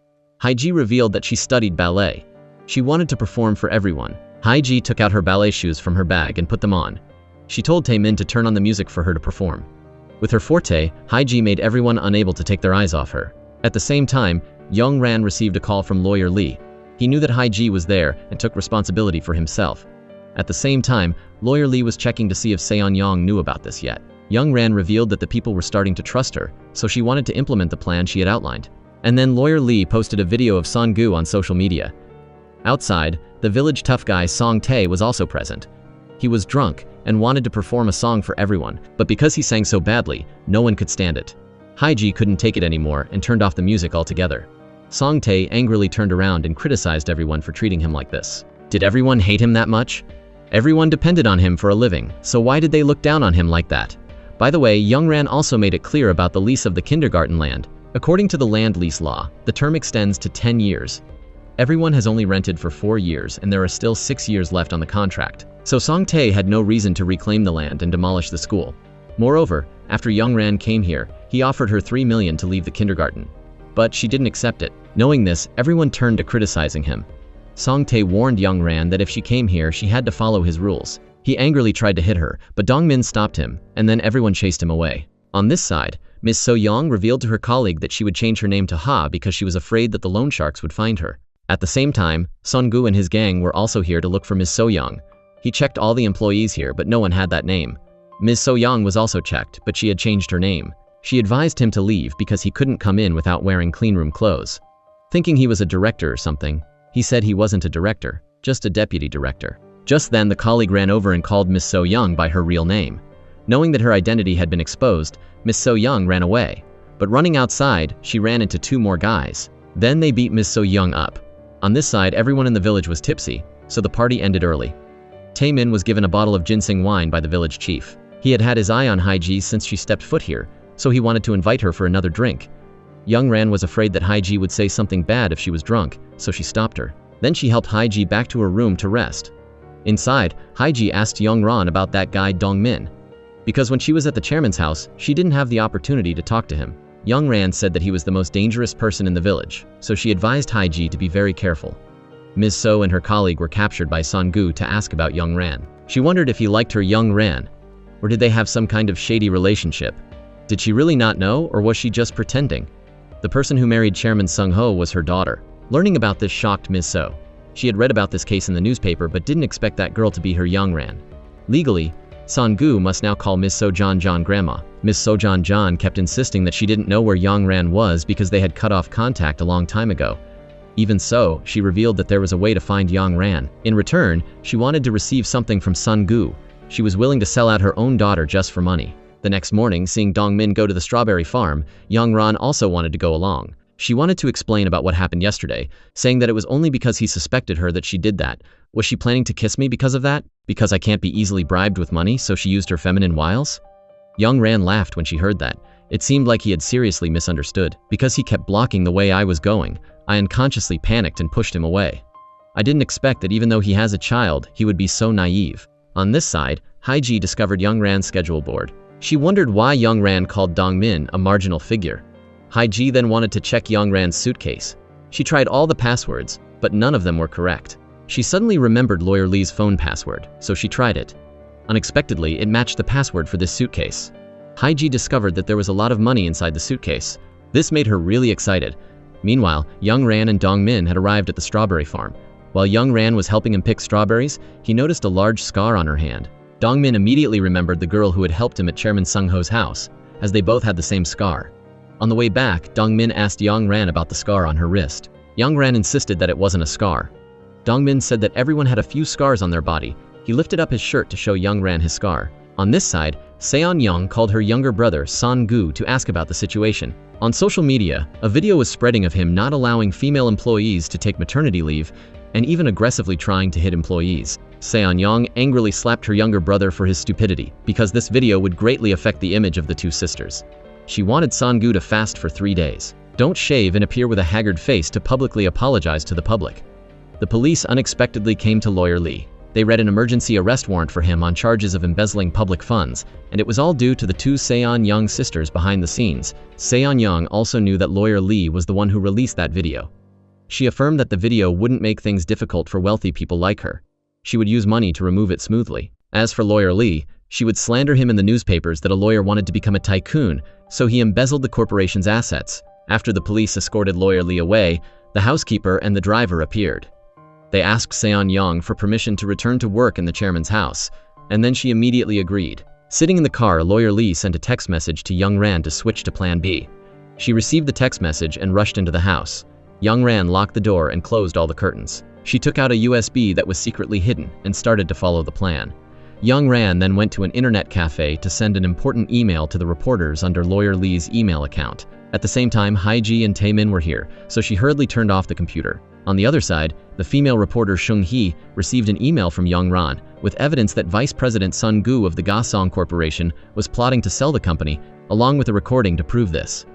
Haiji revealed that she studied ballet. She wanted to perform for everyone. Haiji took out her ballet shoes from her bag and put them on. She told Taemin to turn on the music for her to perform. With her forte, Haiji made everyone unable to take their eyes off her. At the same time, Young Ran received a call from lawyer Lee. He knew that Haiji was there and took responsibility for himself. At the same time, lawyer Lee was checking to see if Seon-young knew about this yet. Young Ran revealed that the people were starting to trust her, so she wanted to implement the plan she had outlined. And then lawyer Lee posted a video of Son-gu on social media. Outside, the village tough guy Song Tae was also present. He was drunk and wanted to perform a song for everyone, but because he sang so badly, no one could stand it. Haiji couldn't take it anymore and turned off the music altogether. Song Tae angrily turned around and criticized everyone for treating him like this. Did everyone hate him that much? Everyone depended on him for a living, so why did they look down on him like that? By the way, Young Ran also made it clear about the lease of the kindergarten land. According to the land lease law, the term extends to 10 years. Everyone has only rented for 4 years and there are still 6 years left on the contract. So Song Tae had no reason to reclaim the land and demolish the school. Moreover, after Young Ran came here, he offered her 3 million to leave the kindergarten. But she didn't accept it. Knowing this, everyone turned to criticizing him. Song Tae warned Young Ran that if she came here, she had to follow his rules. He angrily tried to hit her, but Dongmin stopped him, and then everyone chased him away. On this side, Ms. So-young revealed to her colleague that she would change her name to Ha because she was afraid that the loan sharks would find her. At the same time, Son-gu and his gang were also here to look for Ms. So-young. He checked all the employees here, but no one had that name. Ms. So-young was also checked, but she had changed her name. She advised him to leave because he couldn't come in without wearing cleanroom clothes. Thinking he was a director or something, he said he wasn't a director, just a deputy director. Just then, the colleague ran over and called Ms. So-young by her real name. Knowing that her identity had been exposed, Ms. So-young ran away. But running outside, she ran into 2 more guys. Then they beat Ms. So-young up. On this side, everyone in the village was tipsy, so the party ended early. Taemin was given a bottle of ginseng wine by the village chief. He had had his eye on Haiji since she stepped foot here, so he wanted to invite her for another drink. Young Ran was afraid that Haiji would say something bad if she was drunk, so she stopped her. Then she helped Haiji back to her room to rest. Inside, Haiji asked Young Ran about that guy Dongmin. Because when she was at the chairman's house, she didn't have the opportunity to talk to him. Young Ran said that he was the most dangerous person in the village, so she advised Haiji to be very careful. Ms. So and her colleague were captured by Son-gu to ask about Young Ran. She wondered if he liked her Young Ran, or did they have some kind of shady relationship? Did she really not know, or was she just pretending? The person who married Chairman Sung-ho was her daughter. Learning about this shocked Ms. So. She had read about this case in the newspaper but didn't expect that girl to be her Young Ran. Legally, Son-gu must now call Ms. So-jan grandma. Ms. So-jan kept insisting that she didn't know where Young Ran was because they had cut off contact a long time ago. Even so, she revealed that there was a way to find Young Ran. In return, she wanted to receive something from Son-gu. She was willing to sell out her own daughter just for money. The next morning, seeing Dongmin go to the strawberry farm, Young Ran also wanted to go along. She wanted to explain about what happened yesterday, saying that it was only because he suspected her that she did that. Was she planning to kiss me because of that? Because I can't be easily bribed with money, so she used her feminine wiles? Young Ran laughed when she heard that. It seemed like he had seriously misunderstood. Because he kept blocking the way I was going, I unconsciously panicked and pushed him away. I didn't expect that even though he has a child, he would be so naive. On this side, Haiji discovered Young Ran's schedule board. She wondered why Young Ran called Dongmin a marginal figure. Haiji then wanted to check Young Ran's suitcase. She tried all the passwords, but none of them were correct. She suddenly remembered Lawyer Lee's phone password, so she tried it. Unexpectedly, it matched the password for this suitcase. Haiji discovered that there was a lot of money inside the suitcase. This made her really excited. Meanwhile, Young Ran and Dongmin had arrived at the strawberry farm. While Young Ran was helping him pick strawberries, he noticed a large scar on her hand. Dongmin immediately remembered the girl who had helped him at Chairman Sung-ho's house, as they both had the same scar. On the way back, Dongmin asked Young Ran about the scar on her wrist. Young Ran insisted that it wasn't a scar. Dongmin said that everyone had a few scars on their body. He lifted up his shirt to show Young Ran his scar. On this side, Seon-young called her younger brother Son-gu to ask about the situation. On social media, a video was spreading of him not allowing female employees to take maternity leave and even aggressively trying to hit employees. Seon-young angrily slapped her younger brother for his stupidity because this video would greatly affect the image of the 2 sisters. She wanted Son-gu to fast for 3 days. Don't shave and appear with a haggard face to publicly apologize to the public. The police unexpectedly came to Lawyer Lee. They read an emergency arrest warrant for him on charges of embezzling public funds, and it was all due to the two Seon-young sisters behind the scenes. Seon-young also knew that Lawyer Lee was the one who released that video. She affirmed that the video wouldn't make things difficult for wealthy people like her. She would use money to remove it smoothly. As for Lawyer Lee, she would slander him in the newspapers that a lawyer wanted to become a tycoon, so he embezzled the corporation's assets. After the police escorted Lawyer Lee away, the housekeeper and the driver appeared. They asked Seon-young for permission to return to work in the chairman's house, and then she immediately agreed. Sitting in the car, Lawyer Lee sent a text message to Young Ran to switch to Plan B. She received the text message and rushed into the house. Young Ran locked the door and closed all the curtains. She took out a USB that was secretly hidden and started to follow the plan. Young Ran then went to an internet cafe to send an important email to the reporters under Lawyer Lee's email account. At the same time, Haiji and Taemin were here, so she hurriedly turned off the computer. On the other side, the female reporter Shung Hee received an email from Young Ran with evidence that Vice President Sun Gu of the Gasong Corporation was plotting to sell the company, along with a recording to prove this.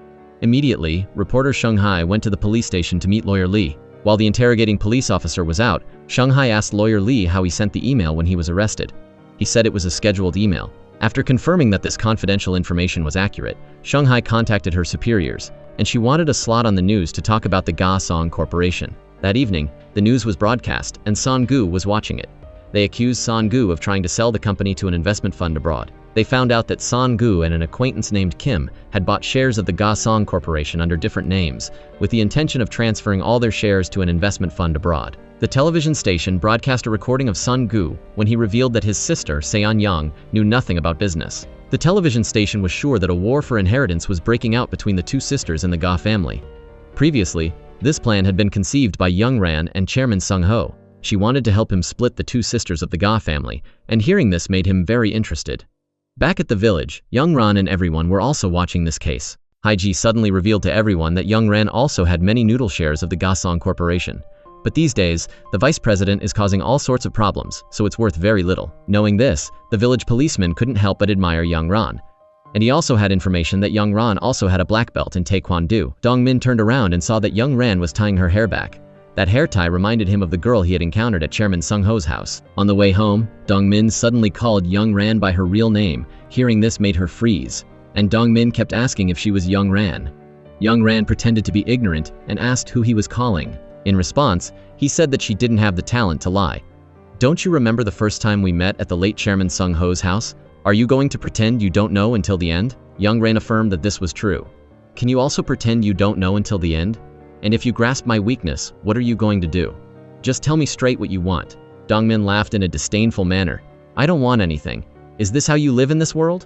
Immediately, reporter Shung Hai went to the police station to meet Lawyer Lee. While the interrogating police officer was out, Shung Hai asked Lawyer Lee how he sent the email when he was arrested. He said it was a scheduled email. After confirming that this confidential information was accurate, Shung Hai contacted her superiors, and she wanted a slot on the news to talk about the Gasong Corporation. That evening, the news was broadcast, and Son Gu was watching it. They accused Son Gu of trying to sell the company to an investment fund abroad. They found out that Son Gu and an acquaintance named Kim had bought shares of the Gasong Corporation under different names, with the intention of transferring all their shares to an investment fund abroad. The television station broadcast a recording of Son Gu when he revealed that his sister, Seon-young, knew nothing about business. The television station was sure that a war for inheritance was breaking out between the two sisters in the Ga family. Previously, this plan had been conceived by Young Ran and Chairman Sung Ho. She wanted to help him split the two sisters of the Ga family, and hearing this made him very interested. Back at the village, Young Ran and everyone were also watching this case. Haiji suddenly revealed to everyone that Young Ran also had many noodle shares of the Gasong Corporation. But these days, the vice president is causing all sorts of problems, so it's worth very little. Knowing this, the village policeman couldn't help but admire Young Ran. And he also had information that Young Ran also had a black belt in Taekwondo. Dong-min turned around and saw that Young Ran was tying her hair back. That hair tie reminded him of the girl he had encountered at Chairman Sung Ho's house. On the way home, Dong-min suddenly called Young Ran by her real name. Hearing this made her freeze, and Dong-min kept asking if she was Young Ran. Young Ran pretended to be ignorant and asked who he was calling. In response, he said that she didn't have the talent to lie. "Don't you remember the first time we met at the late Chairman Sung Ho's house? Are you going to pretend you don't know until the end?" Young Ran affirmed that this was true. "Can you also pretend you don't know until the end? And if you grasp my weakness, what are you going to do? Just tell me straight what you want." Dong-min laughed in a disdainful manner. "I don't want anything. Is this how you live in this world?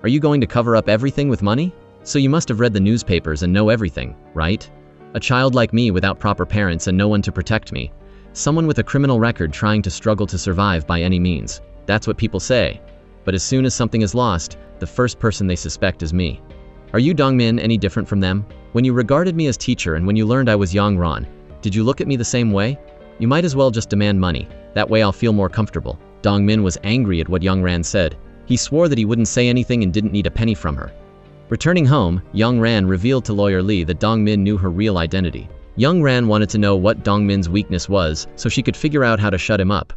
Are you going to cover up everything with money? So you must have read the newspapers and know everything, right? A child like me without proper parents and no one to protect me. Someone with a criminal record trying to struggle to survive by any means. That's what people say. But as soon as something is lost, the first person they suspect is me. Are you, Dong-min, any different from them? When you regarded me as teacher and when you learned I was Young Ran, did you look at me the same way? You might as well just demand money. That way I'll feel more comfortable." Dong-min was angry at what Young Ran said. He swore that he wouldn't say anything and didn't need a penny from her. Returning home, Young Ran revealed to Lawyer Lee that Dong-min knew her real identity. Young Ran wanted to know what Dong-min's weakness was so she could figure out how to shut him up.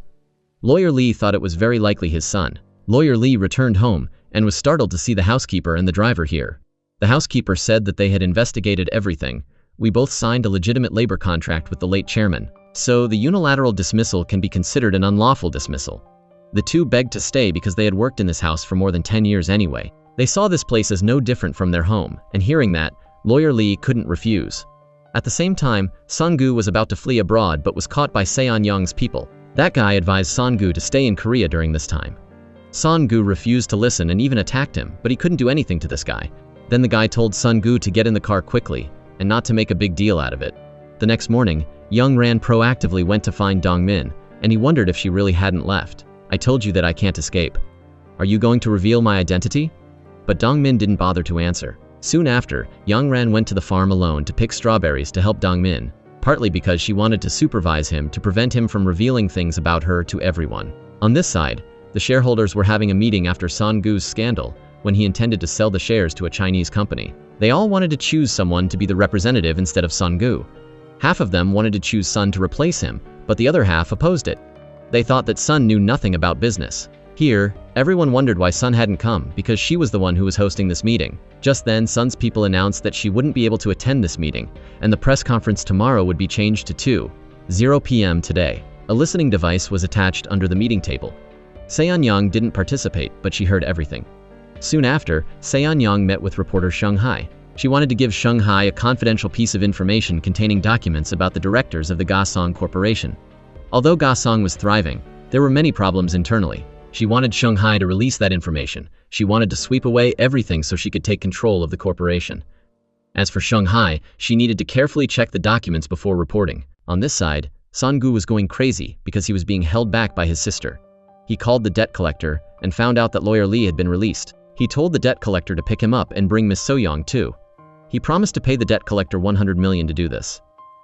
Lawyer Lee thought it was very likely his son. Lawyer Lee returned home and was startled to see the housekeeper and the driver here. The housekeeper said that they had investigated everything. "We both signed a legitimate labor contract with the late chairman, so the unilateral dismissal can be considered an unlawful dismissal. The two begged to stay because they had worked in this house for more than 10 years anyway. They saw this place as no different from their home, and hearing that, Lawyer Lee couldn't refuse." At the same time, Son Gu was about to flee abroad but was caught by Seon-young's people. That guy advised Son Gu to stay in Korea during this time. Son Gu refused to listen and even attacked him, but he couldn't do anything to this guy. Then the guy told Son Gu to get in the car quickly and not to make a big deal out of it. The next morning, Young Ran proactively went to find Dong-min, and he wondered if she really hadn't left. "I told you that I can't escape. Are you going to reveal my identity?" But Dong-min didn't bother to answer. Soon after, Young Ran went to the farm alone to pick strawberries to help Dong-min, partly because she wanted to supervise him to prevent him from revealing things about her to everyone. On this side, the shareholders were having a meeting after Son Gu's scandal. when he intended to sell the shares to a Chinese company. They all wanted to choose someone to be the representative instead of Sun Gu. Half of them wanted to choose Sun to replace him, but the other half opposed it. They thought that Sun knew nothing about business. Here, everyone wondered why Sun hadn't come, because she was the one who was hosting this meeting. Just then, Sun's people announced that she wouldn't be able to attend this meeting, and the press conference tomorrow would be changed to 2:00 p.m. today. A listening device was attached under the meeting table. Seon-young didn't participate, but she heard everything. Soon after, Seon-young met with reporter Sheng Hai. She wanted to give Sheng Hai a confidential piece of information containing documents about the directors of the Gasong Corporation. Although Gasong was thriving, there were many problems internally. She wanted Sheng Hai to release that information. She wanted to sweep away everything so she could take control of the corporation. As for Sheng Hai, she needed to carefully check the documents before reporting. On this side, Sun Gu was going crazy because he was being held back by his sister. He called the debt collector and found out that Lawyer Lee had been released. He told the debt collector to pick him up and bring Miss So-young too. He promised to pay the debt collector 100 million to do this.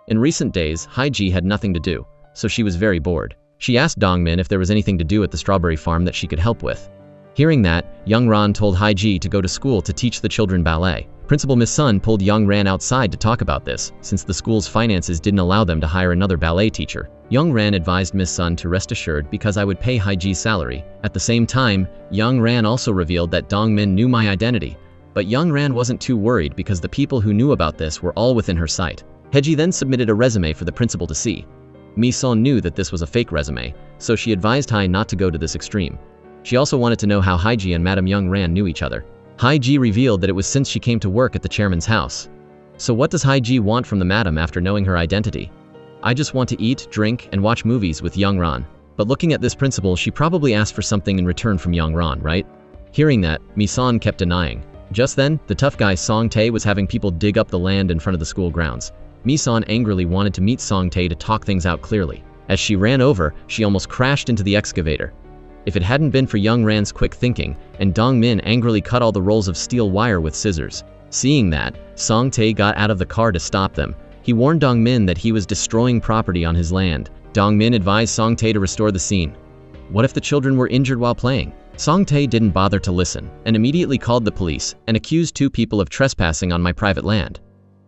In recent days, Hai-ji had nothing to do, so she was very bored. She asked Dongmin if there was anything to do at the strawberry farm that she could help with. Hearing that, Young Ran told Hai-ji to go to school to teach the children ballet. Principal Miss Sun pulled Young Ran outside to talk about this, since the school's finances didn't allow them to hire another ballet teacher. Young Ran advised Miss Sun to rest assured because I would pay Hai-ji's salary. At the same time, Young Ran also revealed that Dongmin knew my identity. But Young Ran wasn't too worried because the people who knew about this were all within her sight. Hae-ji then submitted a resume for the principal to see. Mi-sun knew that this was a fake resume, so she advised Hai not to go to this extreme. She also wanted to know how Hai-ji and Madame Young Ran knew each other. Hai-ji revealed that it was since she came to work at the chairman's house. So what does Hai-ji want from the madam after knowing her identity? I just want to eat, drink, and watch movies with Young Ran. But looking at this principal, she probably asked for something in return from Young Ran, right? Hearing that, Mi-sun kept denying. Just then, the tough guy Song Tae was having people dig up the land in front of the school grounds. Mi-sun angrily wanted to meet Song Tae to talk things out clearly. As she ran over, she almost crashed into the excavator. If it hadn't been for Young Ran's quick thinking, and Dong-min angrily cut all the rolls of steel wire with scissors. Seeing that, Song Tae got out of the car to stop them. He warned Dong-min that he was destroying property on his land. Dong-min advised Song Tae to restore the scene. What if the children were injured while playing? Song Tae didn't bother to listen, and immediately called the police and accused 2 people of trespassing on my private land.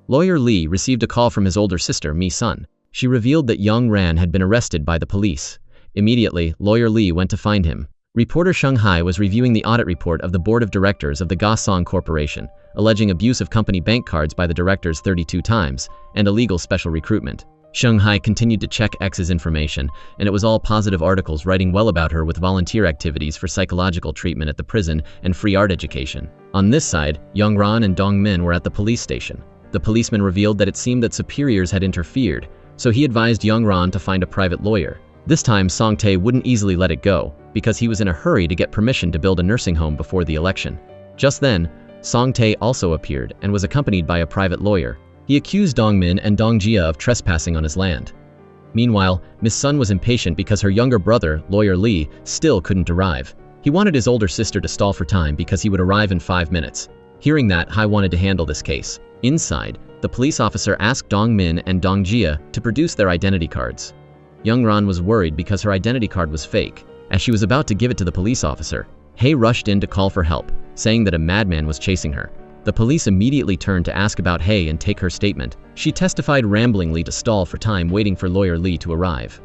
Lawyer Lee received a call from his older sister, Mi-sun. She revealed that Young Ran had been arrested by the police. Immediately, Lawyer Lee went to find him. Reporter Sheng Hai was reviewing the audit report of the board of directors of the Gasong Corporation, alleging abuse of company bank cards by the directors 32 times, and illegal special recruitment. Sheng Hai continued to check X's information, and it was all positive articles writing well about her with volunteer activities for psychological treatment at the prison and free art education. On this side, Young Ran and Dong-min were at the police station. The policeman revealed that it seemed that superiors had interfered, so he advised Young Ran to find a private lawyer. This time, Song Tae wouldn't easily let it go, because he was in a hurry to get permission to build a nursing home before the election. Just then, Song Tae also appeared and was accompanied by a private lawyer. He accused Dong-min and Dong-jia of trespassing on his land. Meanwhile, Miss Sun was impatient because her younger brother, Lawyer Lee, still couldn't arrive. He wanted his older sister to stall for time because he would arrive in 5 minutes. Hearing that, Hai wanted to handle this case. Inside, the police officer asked Dong-min and Dong-jia to produce their identity cards. Young Ran was worried because her identity card was fake. As she was about to give it to the police officer, Hae rushed in to call for help, saying that a madman was chasing her. The police immediately turned to ask about Hae and take her statement. She testified ramblingly to stall for time waiting for Lawyer Lee to arrive.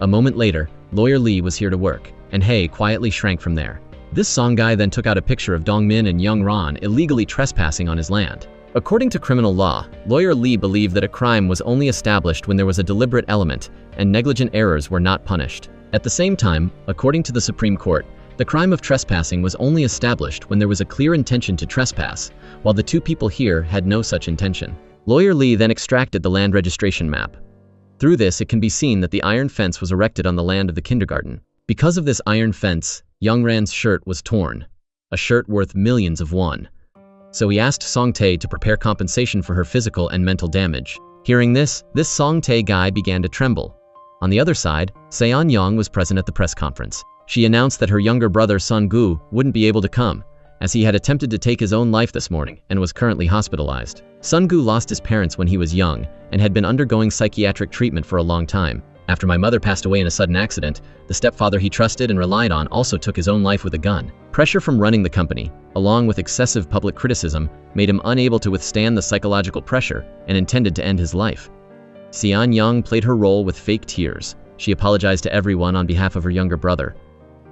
A moment later, Lawyer Lee was here to work, and Hae quietly shrank from there. This Song guy then took out a picture of Dong-min and Young Ran illegally trespassing on his land. According to criminal law, Lawyer Lee believed that a crime was only established when there was a deliberate element, and negligent errors were not punished. At the same time, according to the Supreme Court, the crime of trespassing was only established when there was a clear intention to trespass, while the 2 people here had no such intention. Lawyer Lee then extracted the land registration map. Through this, it can be seen that the iron fence was erected on the land of the kindergarten. Because of this iron fence, Young Ran's shirt was torn, a shirt worth millions of won. So he asked Song Tae to prepare compensation for her physical and mental damage. Hearing this Song Tae guy began to tremble. On the other side, Seon-young was present at the press conference. She announced that her younger brother Sun Gu wouldn't be able to come, as he had attempted to take his own life this morning and was currently hospitalized. Sun Gu lost his parents when he was young and had been undergoing psychiatric treatment for a long time. After my mother passed away in a sudden accident, the stepfather he trusted and relied on also took his own life with a gun. Pressure from running the company, along with excessive public criticism, made him unable to withstand the psychological pressure and intended to end his life. Sean Young played her role with fake tears. She apologized to everyone on behalf of her younger brother.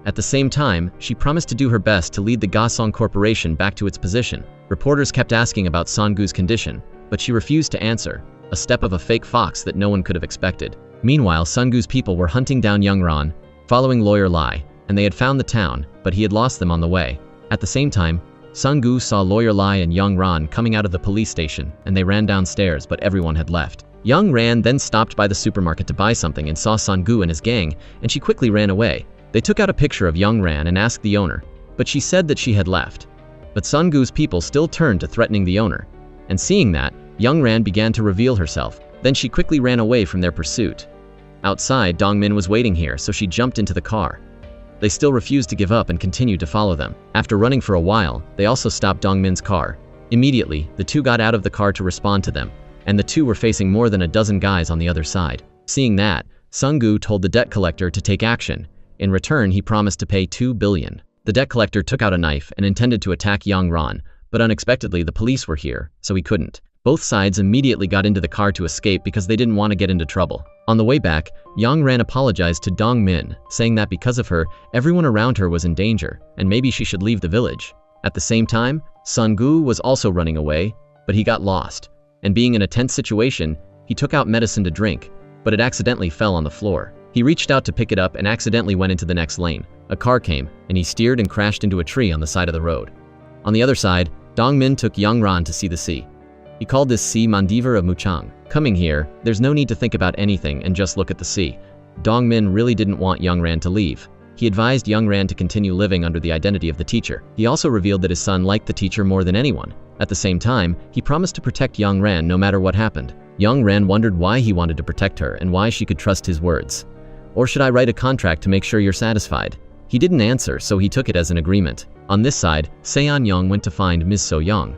At the same time, she promised to do her best to lead the Gasong Corporation back to its position. Reporters kept asking about Sanggu's condition, but she refused to answer, a step of a fake fox that no one could have expected. Meanwhile, Sanggu's people were hunting down Young Ran, following Lawyer Lai, and they had found the town, but he had lost them on the way. At the same time, Sanggu saw Lawyer Lai and Young Ran coming out of the police station, and they ran downstairs, but everyone had left. Young Ran then stopped by the supermarket to buy something and saw Sanggu and his gang, and she quickly ran away. They took out a picture of Young Ran and asked the owner, but she said that she had left. But Sanggu's people still turned to threatening the owner. And seeing that, Young Ran began to reveal herself. Then she quickly ran away from their pursuit. Outside, Dongmin was waiting here, so she jumped into the car. They still refused to give up and continued to follow them. After running for a while, they also stopped Dongmin's car. Immediately, the two got out of the car to respond to them, and the two were facing more than a dozen guys on the other side. Seeing that, Sanggu told the debt collector to take action. In return, he promised to pay 2 billion. The debt collector took out a knife and intended to attack Young Ran, but unexpectedly the police were here, so he couldn't. Both sides immediately got into the car to escape because they didn't want to get into trouble. On the way back, Young Ran apologized to Dongmin, saying that because of her, everyone around her was in danger, and maybe she should leave the village. At the same time, Sanggu was also running away, but he got lost. And being in a tense situation, he took out medicine to drink, but it accidentally fell on the floor. He reached out to pick it up and accidentally went into the next lane. A car came, and he steered and crashed into a tree on the side of the road. On the other side, Dongmin took Young Ran to see the sea. He called this sea Mandivar of Muchang. Coming here, there's no need to think about anything and just look at the sea. Dongmin really didn't want Young Ran to leave. He advised Young Ran to continue living under the identity of the teacher. He also revealed that his son liked the teacher more than anyone. At the same time, he promised to protect Young Ran no matter what happened. Young Ran wondered why he wanted to protect her and why she could trust his words. Or should I write a contract to make sure you're satisfied? He didn't answer, so he took it as an agreement. On this side, Seon Young went to find Ms. So Young.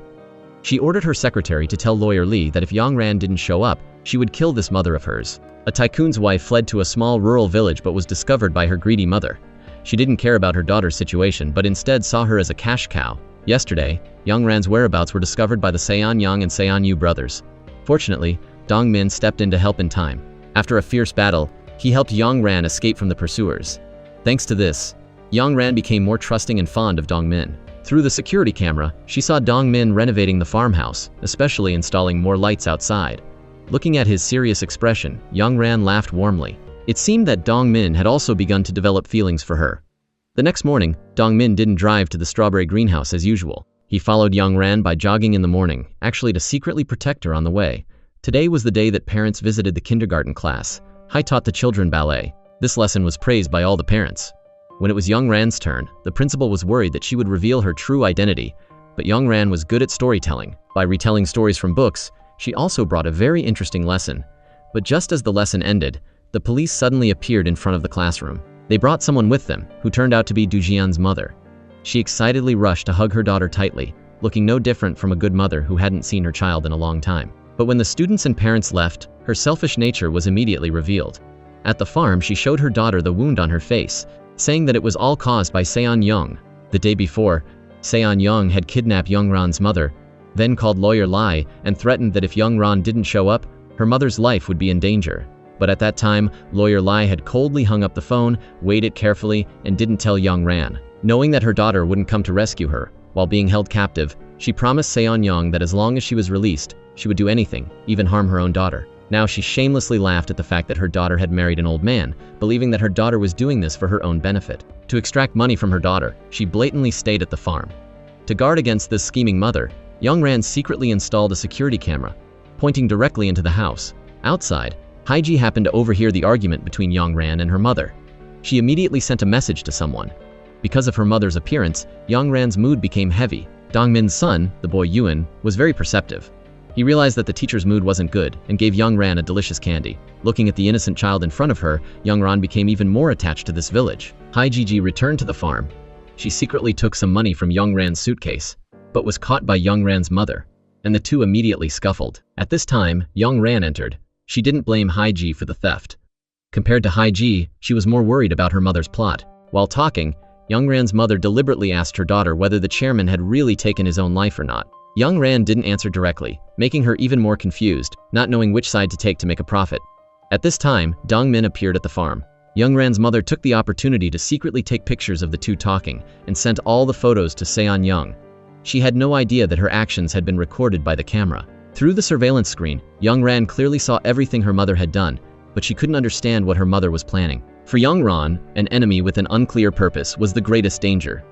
She ordered her secretary to tell Lawyer Lee that if Young Ran didn't show up, she would kill this mother of hers. A tycoon's wife fled to a small rural village but was discovered by her greedy mother. She didn't care about her daughter's situation but instead saw her as a cash cow. Yesterday, Young Ran's whereabouts were discovered by the Seon Young and Seon Yu brothers. Fortunately, Dong Min stepped in to help in time. After a fierce battle, he helped Young Ran escape from the pursuers. Thanks to this, Young Ran became more trusting and fond of Dong Min. Through the security camera, she saw Dong Min renovating the farmhouse, especially installing more lights outside. Looking at his serious expression, Young Ran laughed warmly. It seemed that Dong Min had also begun to develop feelings for her. The next morning, Dong Min didn't drive to the strawberry greenhouse as usual. He followed Young Ran by jogging in the morning, actually to secretly protect her on the way. Today was the day that parents visited the kindergarten class. Hai taught the children ballet. This lesson was praised by all the parents. When it was Young Ran's turn, the principal was worried that she would reveal her true identity, but Young Ran was good at storytelling. By retelling stories from books, she also brought a very interesting lesson. But just as the lesson ended, the police suddenly appeared in front of the classroom. They brought someone with them, who turned out to be Du Jian's mother. She excitedly rushed to hug her daughter tightly, looking no different from a good mother who hadn't seen her child in a long time. But when the students and parents left, her selfish nature was immediately revealed. At the farm, she showed her daughter the wound on her face, saying that it was all caused by Seon Young. The day before, Seon Young had kidnapped Young Ran's mother, then called Lawyer Lai and threatened that if Young Ran didn't show up, her mother's life would be in danger. But at that time, Lawyer Lai had coldly hung up the phone, weighed it carefully, and didn't tell Young Ran. Knowing that her daughter wouldn't come to rescue her, while being held captive, she promised Seon Young that as long as she was released, she would do anything, even harm her own daughter. Now she shamelessly laughed at the fact that her daughter had married an old man, believing that her daughter was doing this for her own benefit. To extract money from her daughter, she blatantly stayed at the farm. To guard against this scheming mother, Young Ran secretly installed a security camera, pointing directly into the house. Outside, Haiji happened to overhear the argument between Young Ran and her mother. She immediately sent a message to someone. Because of her mother's appearance, Young Ran's mood became heavy. Dong Min's son, the boy Yuan, was very perceptive. He realized that the teacher's mood wasn't good and gave Young Ran a delicious candy. Looking at the innocent child in front of her, Young Ran became even more attached to this village. Hai Jiji returned to the farm. She secretly took some money from Young Ran's suitcase, but was caught by Young Ran's mother, and the two immediately scuffled. At this time, Young Ran entered. She didn't blame Hai Ji for the theft. Compared to Haiji, she was more worried about her mother's plot. While talking, Young Ran's mother deliberately asked her daughter whether the chairman had really taken his own life or not. Young Ran didn't answer directly, making her even more confused, not knowing which side to take to make a profit. At this time, Dong Min appeared at the farm. Young Ran's mother took the opportunity to secretly take pictures of the two talking and sent all the photos to Seon Young. She had no idea that her actions had been recorded by the camera. Through the surveillance screen, Young Ran clearly saw everything her mother had done, but she couldn't understand what her mother was planning. For Young Ran, an enemy with an unclear purpose was the greatest danger.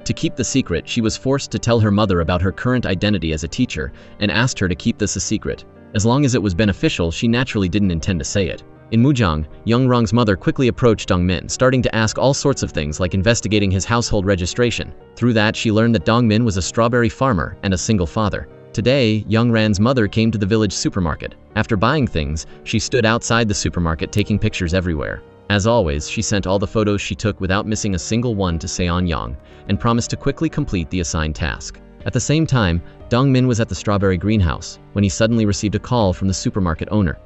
To keep the secret, she was forced to tell her mother about her current identity as a teacher and asked her to keep this a secret. As long as it was beneficial, she naturally didn't intend to say it. In Mujang, Young Rang's mother quickly approached Dong Min, starting to ask all sorts of things like investigating his household registration. Through that, she learned that Dong Min was a strawberry farmer and a single father. Today, Young Ran's mother came to the village supermarket. After buying things, she stood outside the supermarket taking pictures everywhere. As always, she sent all the photos she took without missing a single one to Seon Young and promised to quickly complete the assigned task. At the same time, Dong Min was at the strawberry greenhouse when he suddenly received a call from the supermarket owner.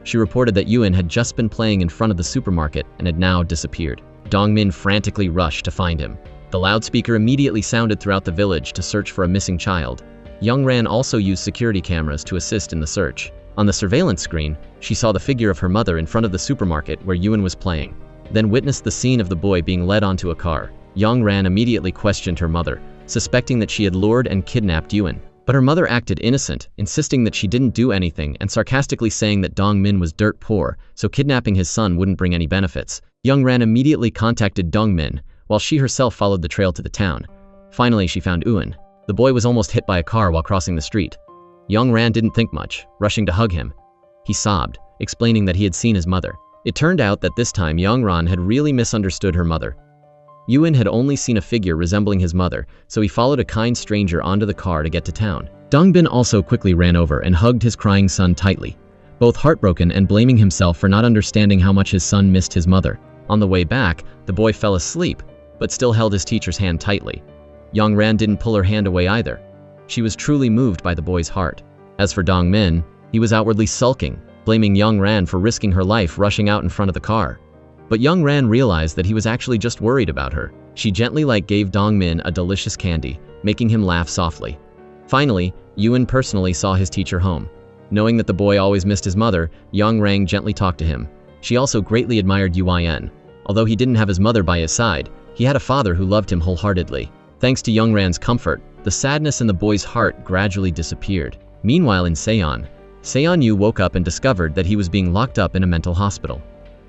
She reported that Yuan had just been playing in front of the supermarket and had now disappeared. Dong Min frantically rushed to find him. The loudspeaker immediately sounded throughout the village to search for a missing child. Young Ran also used security cameras to assist in the search. On the surveillance screen, she saw the figure of her mother in front of the supermarket where Yuan was playing, then witnessed the scene of the boy being led onto a car. Young Ran immediately questioned her mother, suspecting that she had lured and kidnapped Yuan. But her mother acted innocent, insisting that she didn't do anything and sarcastically saying that Dong Min was dirt poor, so kidnapping his son wouldn't bring any benefits. Young Ran immediately contacted Dong Min, while she herself followed the trail to the town. Finally, she found Yuan. The boy was almost hit by a car while crossing the street. Young Ran didn't think much, rushing to hug him. He sobbed, explaining that he had seen his mother. It turned out that this time Young Ran had really misunderstood her mother. Yuan had only seen a figure resembling his mother, so he followed a kind stranger onto the car to get to town. Dong Bin also quickly ran over and hugged his crying son tightly, both heartbroken and blaming himself for not understanding how much his son missed his mother. On the way back, the boy fell asleep, but still held his teacher's hand tightly. Young Ran didn't pull her hand away either. She was truly moved by the boy's heart. As for Dong Min, he was outwardly sulking, blaming Young Ran for risking her life rushing out in front of the car. But Young Ran realized that he was actually just worried about her. She gently gave Dong Min a delicious candy, making him laugh softly. Finally, Yuan personally saw his teacher home. Knowing that the boy always missed his mother, Young Ran gently talked to him. She also greatly admired Yuan. Although he didn't have his mother by his side, he had a father who loved him wholeheartedly. Thanks to Young Ran's comfort, the sadness in the boy's heart gradually disappeared. Meanwhile in Seon Yu woke up and discovered that he was being locked up in a mental hospital.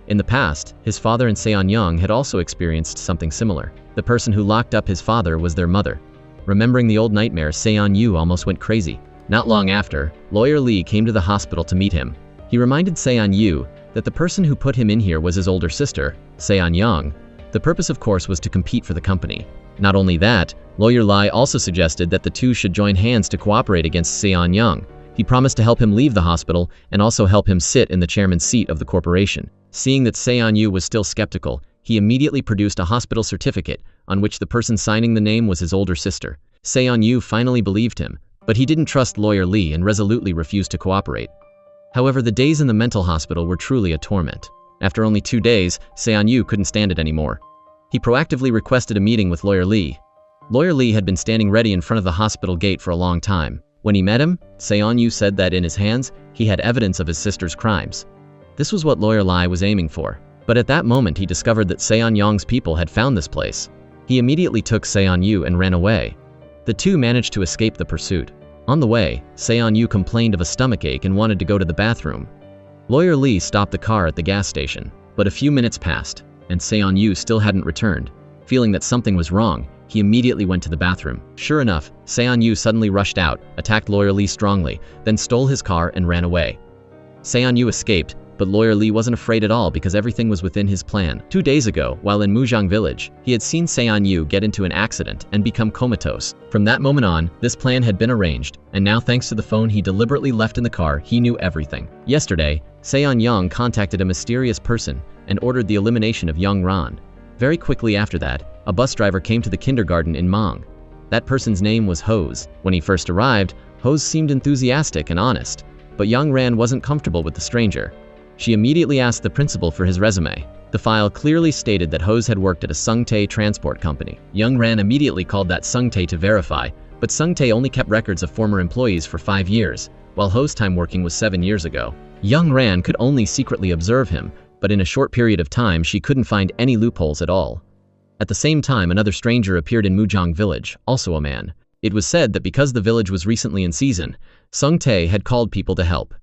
In the past, his father and Seon Young had also experienced something similar. The person who locked up his father was their mother. Remembering the old nightmare, Seon Yu almost went crazy. Not long after, Lawyer Lee came to the hospital to meet him. He reminded Seon Yu that the person who put him in here was his older sister, Seon Young. The purpose, of course, was to compete for the company. Not only that, Lawyer Lee also suggested that the two should join hands to cooperate against Seon Young. He promised to help him leave the hospital and also help him sit in the chairman's seat of the corporation. Seeing that Seon Yu was still skeptical, he immediately produced a hospital certificate on which the person signing the name was his older sister. Seon Yu finally believed him, but he didn't trust Lawyer Lee and resolutely refused to cooperate. However, the days in the mental hospital were truly a torment. After only 2 days, Seon Yu couldn't stand it anymore. He proactively requested a meeting with Lawyer Lee. Lawyer Lee had been standing ready in front of the hospital gate for a long time. When he met him, Seon Yu said that in his hands, he had evidence of his sister's crimes. This was what Lawyer Lee was aiming for. But at that moment, he discovered that Seon Young's people had found this place. He immediately took Seon Yu and ran away. The two managed to escape the pursuit. On the way, Seon Yu complained of a stomachache and wanted to go to the bathroom. Lawyer Lee stopped the car at the gas station, but a few minutes passed, and Seon Yu still hadn't returned. Feeling that something was wrong, he immediately went to the bathroom. Sure enough, Seon Yu suddenly rushed out, attacked Lawyer Lee strongly, then stole his car and ran away. Seon Yu escaped, but Lawyer Lee wasn't afraid at all because everything was within his plan. 2 days ago, while in Mujang village, he had seen Seon Yu get into an accident and become comatose. From that moment on, this plan had been arranged, and now thanks to the phone he deliberately left in the car, he knew everything. Yesterday, Seon Young contacted a mysterious person and ordered the elimination of Young Ran. Very quickly after that, a bus driver came to the kindergarten in Mang. That person's name was Hose. When he first arrived, Hose seemed enthusiastic and honest, but Young Ran wasn't comfortable with the stranger. She immediately asked the principal for his resume. The file clearly stated that Hose had worked at a Sungtae transport company. Young Ran immediately called that Sungtae to verify, but Sungtae only kept records of former employees for 5 years, while Ho's time working was 7 years ago. Young Ran could only secretly observe him, but in a short period of time she couldn't find any loopholes at all. At the same time, another stranger appeared in Mujang village, also a man. It was said that because the village was recently in season, Sungtae had called people to help.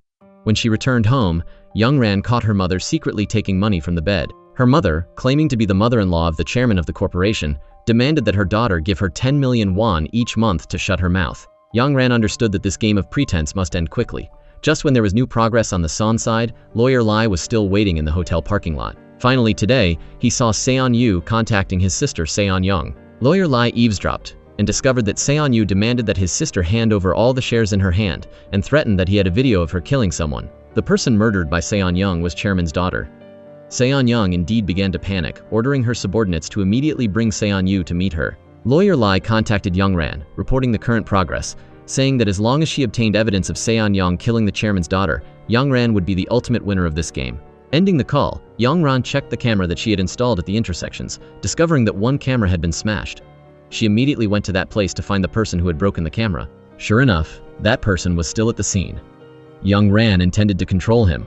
When she returned home, Young Ran caught her mother secretly taking money from the bed. Her mother, claiming to be the mother-in-law of the chairman of the corporation, demanded that her daughter give her 10 million won each month to shut her mouth. Young Ran understood that this game of pretense must end quickly. Just when there was new progress on the Son side, Lawyer Lai was still waiting in the hotel parking lot. Finally today, he saw Seon Yu contacting his sister Seon Young. Lawyer Lai eavesdropped and discovered that Seon Yu demanded that his sister hand over all the shares in her hand and threatened that he had a video of her killing someone. The person murdered by Seon Young was chairman's daughter. Seon Young indeed began to panic, ordering her subordinates to immediately bring Seon Yu to meet her. Lawyer Lai contacted Young Ran, reporting the current progress, saying that as long as she obtained evidence of Seon Young killing the chairman's daughter, Young Ran would be the ultimate winner of this game. Ending the call, Young Ran checked the camera that she had installed at the intersections, discovering that one camera had been smashed. She immediately went to that place to find the person who had broken the camera. Sure enough, that person was still at the scene. Young Ran intended to control him,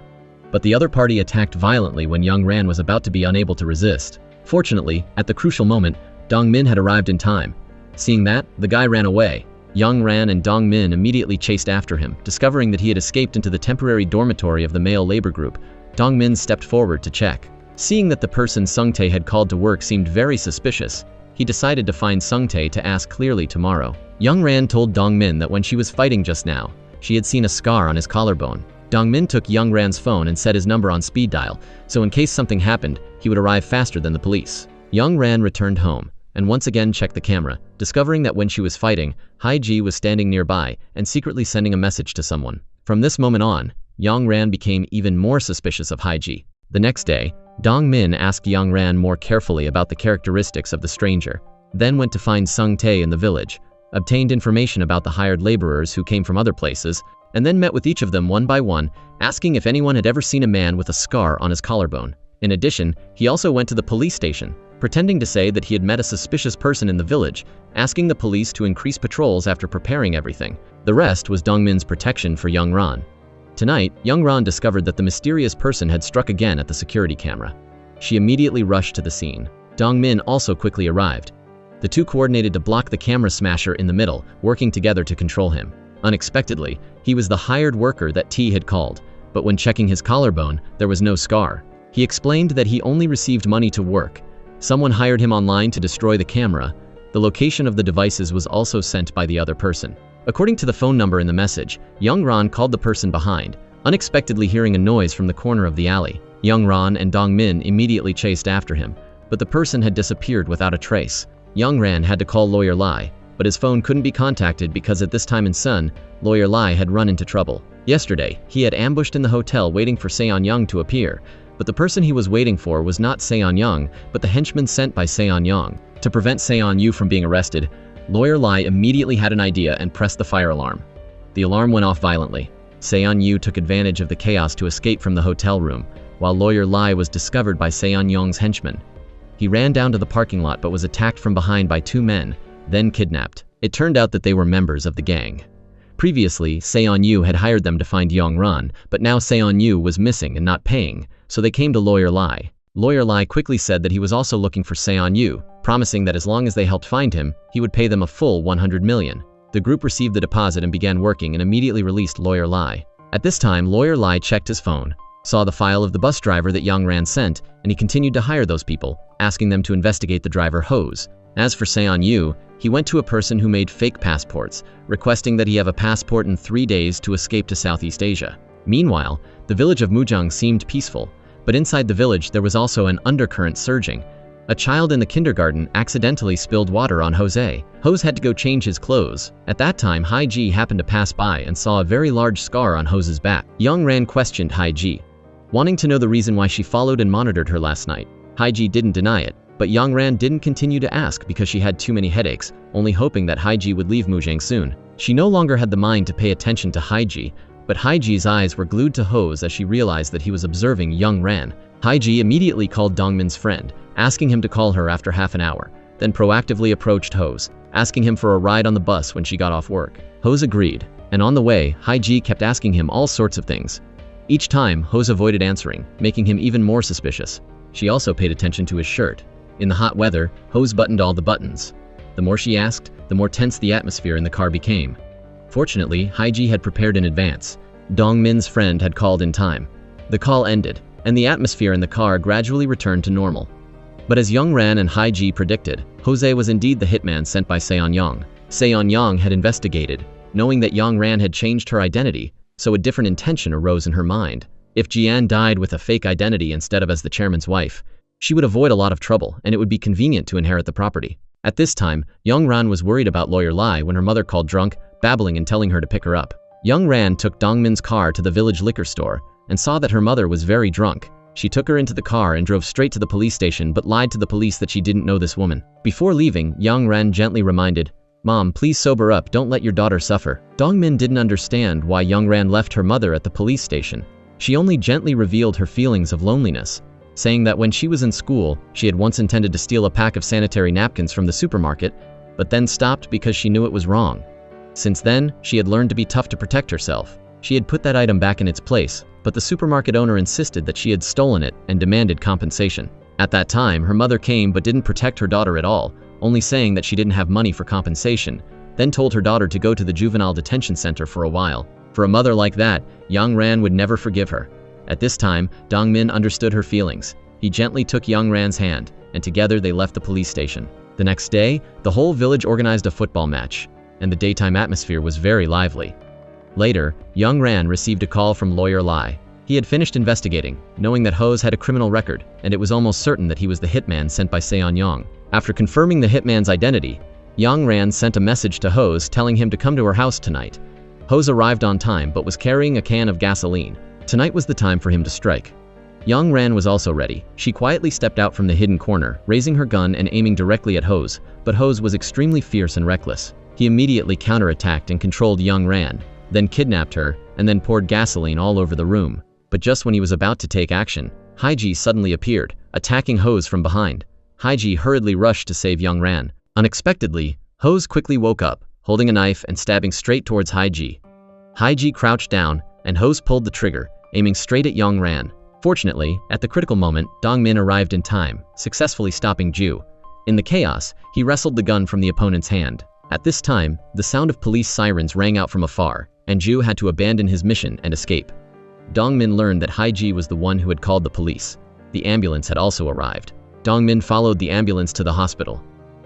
but the other party attacked violently when Young Ran was about to be unable to resist. Fortunately, at the crucial moment, Dong Min had arrived in time. Seeing that, the guy ran away. Young Ran and Dong Min immediately chased after him, discovering that he had escaped into the temporary dormitory of the male labor group. Dong Min stepped forward to check. Seeing that the person Sungtae had called to work seemed very suspicious, he decided to find Sungtae to ask clearly tomorrow. Young Ran told Dong Min that when she was fighting just now, she had seen a scar on his collarbone. Dong Min took Young Ran's phone and set his number on speed dial, so in case something happened, he would arrive faster than the police. Young Ran returned home, and once again checked the camera, discovering that when she was fighting, Hai-ji was standing nearby and secretly sending a message to someone. From this moment on, Young Ran became even more suspicious of Hai-ji. The next day, Dong Min asked Young Ran more carefully about the characteristics of the stranger, then went to find Sungtae in the village, obtained information about the hired laborers who came from other places, and then met with each of them one by one, asking if anyone had ever seen a man with a scar on his collarbone. In addition, he also went to the police station, pretending to say that he had met a suspicious person in the village, asking the police to increase patrols after preparing everything. The rest was Dong Min's protection for Young Ran. Tonight, Young Ran discovered that the mysterious person had struck again at the security camera. She immediately rushed to the scene. Dong Min also quickly arrived. The two coordinated to block the camera smasher in the middle, working together to control him. Unexpectedly, he was the hired worker that T had called, but when checking his collarbone, there was no scar. He explained that he only received money to work. Someone hired him online to destroy the camera. The location of the devices was also sent by the other person. According to the phone number in the message, Young Ran called the person behind, unexpectedly hearing a noise from the corner of the alley. Young Ran and Dong Min immediately chased after him, but the person had disappeared without a trace. Young Ran had to call Lawyer Lai, but his phone couldn't be contacted because at this time in Sun, Lawyer Lai had run into trouble. Yesterday, he had ambushed in the hotel waiting for Seon Young to appear, but the person he was waiting for was not Seon Young, but the henchman sent by Seon Young. To prevent Seon Yu from being arrested, Lawyer Lai immediately had an idea and pressed the fire alarm. The alarm went off violently. Seon Yu took advantage of the chaos to escape from the hotel room, while Lawyer Lai was discovered by Seon Young's henchman. He ran down to the parking lot but was attacked from behind by two men, then kidnapped. It turned out that they were members of the gang. Previously, Seon Yu had hired them to find Young Ran, but now Seon Yu was missing and not paying, so they came to Lawyer Lai. Lawyer Lai quickly said that he was also looking for Seon Yu, promising that as long as they helped find him, he would pay them a full 100 million. The group received the deposit and began working and immediately released Lawyer Lai. At this time, Lawyer Lai checked his phone, saw the file of the bus driver that Young Ran sent, and he continued to hire those people, asking them to investigate the driver Hose. As for Seon Yu, he went to a person who made fake passports, requesting that he have a passport in 3 days to escape to Southeast Asia. Meanwhile, the village of Mujang seemed peaceful, but inside the village there was also an undercurrent surging. A child in the kindergarten accidentally spilled water on Jose. Jose had to go change his clothes. At that time, Hai-ji happened to pass by and saw a very large scar on Jose's back. Young Ran questioned Hai-ji, wanting to know the reason why she followed and monitored her last night. Hai-ji didn't deny it, but Young Ran didn't continue to ask because she had too many headaches, only hoping that Hai-ji would leave Mujang soon. She no longer had the mind to pay attention to Hai-ji, but Haiji's eyes were glued to Ho's as she realized that he was observing Young Ran. Haiji immediately called Dongmin's friend, asking him to call her after half an hour, then proactively approached Ho's, asking him for a ride on the bus when she got off work. Ho's agreed, and on the way, Haiji kept asking him all sorts of things. Each time, Ho's avoided answering, making him even more suspicious. She also paid attention to his shirt. In the hot weather, Ho's buttoned all the buttons. The more she asked, the more tense the atmosphere in the car became. Fortunately, Haiji had prepared in advance. Dongmin's friend had called in time. The call ended, and the atmosphere in the car gradually returned to normal. But as Young Ran and Haiji predicted, Jose was indeed the hitman sent by Seon-young. Seon-young had investigated, knowing that Young Ran had changed her identity, so a different intention arose in her mind. If Jian died with a fake identity instead of as the chairman's wife, she would avoid a lot of trouble and it would be convenient to inherit the property. At this time, Young Ran was worried about Lawyer Lai when her mother called drunk, babbling and telling her to pick her up. Young Ran took Dongmin's car to the village liquor store and saw that her mother was very drunk. She took her into the car and drove straight to the police station but lied to the police that she didn't know this woman. Before leaving, Young Ran gently reminded, "Mom, please sober up, don't let your daughter suffer." Dongmin didn't understand why Young Ran left her mother at the police station. She only gently revealed her feelings of loneliness, saying that when she was in school, she had once intended to steal a pack of sanitary napkins from the supermarket, but then stopped because she knew it was wrong. Since then, she had learned to be tough to protect herself. She had put that item back in its place, but the supermarket owner insisted that she had stolen it and demanded compensation. At that time, her mother came but didn't protect her daughter at all, only saying that she didn't have money for compensation, then told her daughter to go to the juvenile detention center for a while. For a mother like that, Young Ran would never forgive her. At this time, Dongmin understood her feelings. He gently took Young Ran's hand, and together they left the police station. The next day, the whole village organized a football match, and the daytime atmosphere was very lively. Later, Young Ran received a call from Lawyer Lai. He had finished investigating, knowing that Ho's had a criminal record, and it was almost certain that he was the hitman sent by Seon-young. After confirming the hitman's identity, Young Ran sent a message to Ho's telling him to come to her house tonight. Ho's arrived on time but was carrying a can of gasoline. Tonight was the time for him to strike. Young Ran was also ready. She quietly stepped out from the hidden corner, raising her gun and aiming directly at Ho's, but Ho's was extremely fierce and reckless. He immediately counterattacked and controlled Young Ran, then kidnapped her, and then poured gasoline all over the room. But just when he was about to take action, Haiji suddenly appeared, attacking Ho's from behind. Haiji hurriedly rushed to save Young Ran. Unexpectedly, Ho's quickly woke up, holding a knife and stabbing straight towards Haiji. Haiji crouched down, and Ho's pulled the trigger, aiming straight at Young Ran. Fortunately, at the critical moment, Dongmin arrived in time, successfully stopping Ju. In the chaos, he wrestled the gun from the opponent's hand. At this time, the sound of police sirens rang out from afar, and Ju had to abandon his mission and escape. Dongmin learned that Haiji was the one who had called the police. The ambulance had also arrived. Dongmin followed the ambulance to the hospital.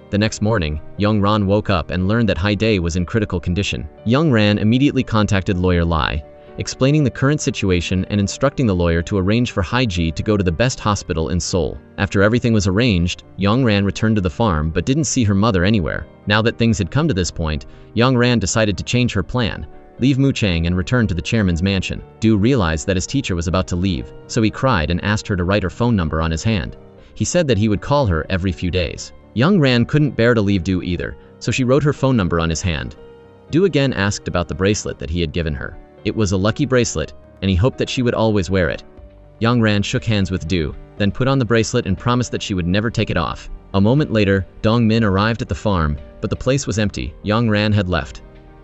The next morning, Young Ran woke up and learned that Haide was in critical condition. Young Ran immediately contacted Lawyer Lai, explaining the current situation and instructing the lawyer to arrange for Haiji to go to the best hospital in Seoul. After everything was arranged, Young Ran returned to the farm but didn't see her mother anywhere. Now that things had come to this point, Young Ran decided to change her plan, leave Mu Chang and return to the chairman's mansion. Du realized that his teacher was about to leave, so he cried and asked her to write her phone number on his hand. He said that he would call her every few days. Young Ran couldn't bear to leave Du either, so she wrote her phone number on his hand. Du again asked about the bracelet that he had given her. It was a lucky bracelet, and he hoped that she would always wear it. Young Ran shook hands with Du, then put on the bracelet and promised that she would never take it off. A moment later, Dongmin arrived at the farm, but the place was empty. Young Ran had left.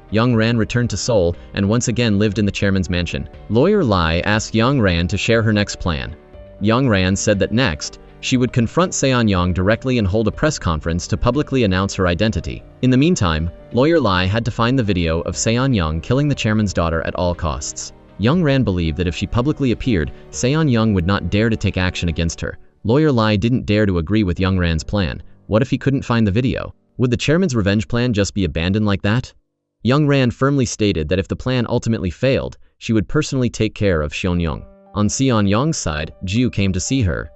Young Ran returned to Seoul and once again lived in the chairman's mansion. Lawyer Lai asked Young Ran to share her next plan. Young Ran said that next, she would confront Seon-young directly and hold a press conference to publicly announce her identity. In the meantime, Lawyer Lai had to find the video of Seon-young killing the chairman's daughter at all costs. Young Ran believed that if she publicly appeared, Seon-young would not dare to take action against her. Lawyer Lai didn't dare to agree with Young Ran's plan. What if he couldn't find the video? Would the chairman's revenge plan just be abandoned like that? Young Ran firmly stated that if the plan ultimately failed, she would personally take care of Seon-young. On Seon-young's side, Ju came to see her.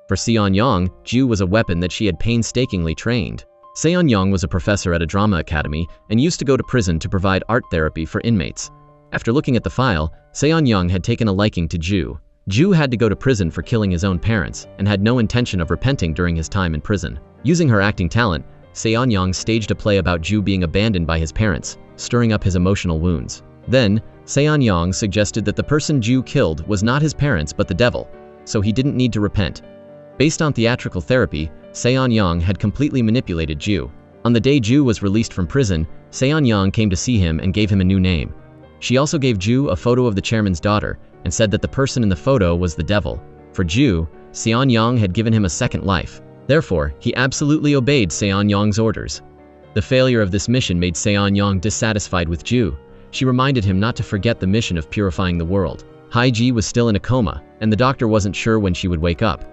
For Seon-young, Ju was a weapon that she had painstakingly trained. Seon-young was a professor at a drama academy and used to go to prison to provide art therapy for inmates. After looking at the file, Seon-young had taken a liking to Ju. Ju had to go to prison for killing his own parents and had no intention of repenting during his time in prison. Using her acting talent, Seon-young staged a play about Ju being abandoned by his parents, stirring up his emotional wounds. Then, Seon-young suggested that the person Ju killed was not his parents but the devil, so he didn't need to repent. Based on theatrical therapy, Seon-young had completely manipulated Ju. On the day Ju was released from prison, Seon-young came to see him and gave him a new name. She also gave Ju a photo of the chairman's daughter and said that the person in the photo was the devil. For Ju, Seon-young had given him a second life. Therefore, he absolutely obeyed Seon-young's orders. The failure of this mission made Seon-young dissatisfied with Ju. She reminded him not to forget the mission of purifying the world. Haiji was still in a coma, and the doctor wasn't sure when she would wake up.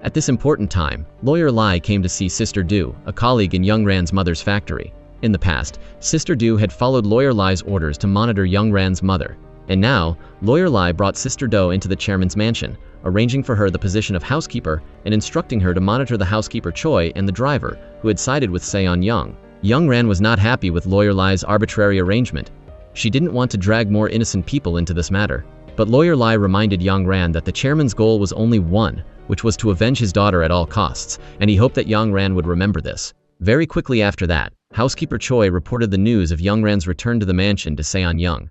At this important time, Lawyer Lai came to see Sister Du, a colleague in Young Ran's mother's factory. In the past, Sister Du had followed Lawyer Lai's orders to monitor Young Ran's mother. And now, Lawyer Lai brought Sister Do into the chairman's mansion, arranging for her the position of housekeeper and instructing her to monitor the housekeeper Choi and the driver, who had sided with Seon-young. Young Ran was not happy with Lawyer Lai's arbitrary arrangement. She didn't want to drag more innocent people into this matter. But Lawyer Lai reminded Young Ran that the chairman's goal was only one, which was to avenge his daughter at all costs, and he hoped that Young Ran would remember this. Very quickly after that, housekeeper Choi reported the news of Young Ran's return to the mansion to Seon-young.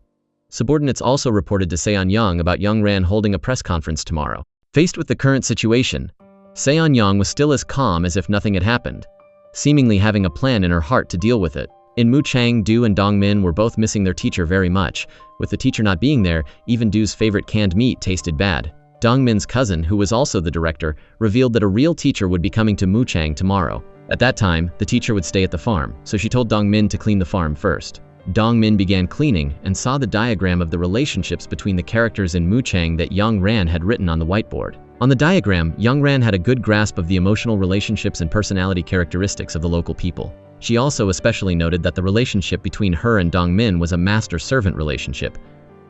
Subordinates also reported to Seon-young about Young Ran holding a press conference tomorrow. Faced with the current situation, Seon-young was still as calm as if nothing had happened, seemingly having a plan in her heart to deal with it. In Muchang, Du and Dongmin were both missing their teacher very much. With the teacher not being there, even Du's favorite canned meat tasted bad. Dongmin's cousin, who was also the director, revealed that a real teacher would be coming to Muchang tomorrow. At that time, the teacher would stay at the farm, so she told Dongmin to clean the farm first. Dongmin began cleaning and saw the diagram of the relationships between the characters in Muchang that Young Ran had written on the whiteboard. On the diagram, Young Ran had a good grasp of the emotional relationships and personality characteristics of the local people. She also especially noted that the relationship between her and Dongmin was a master-servant relationship.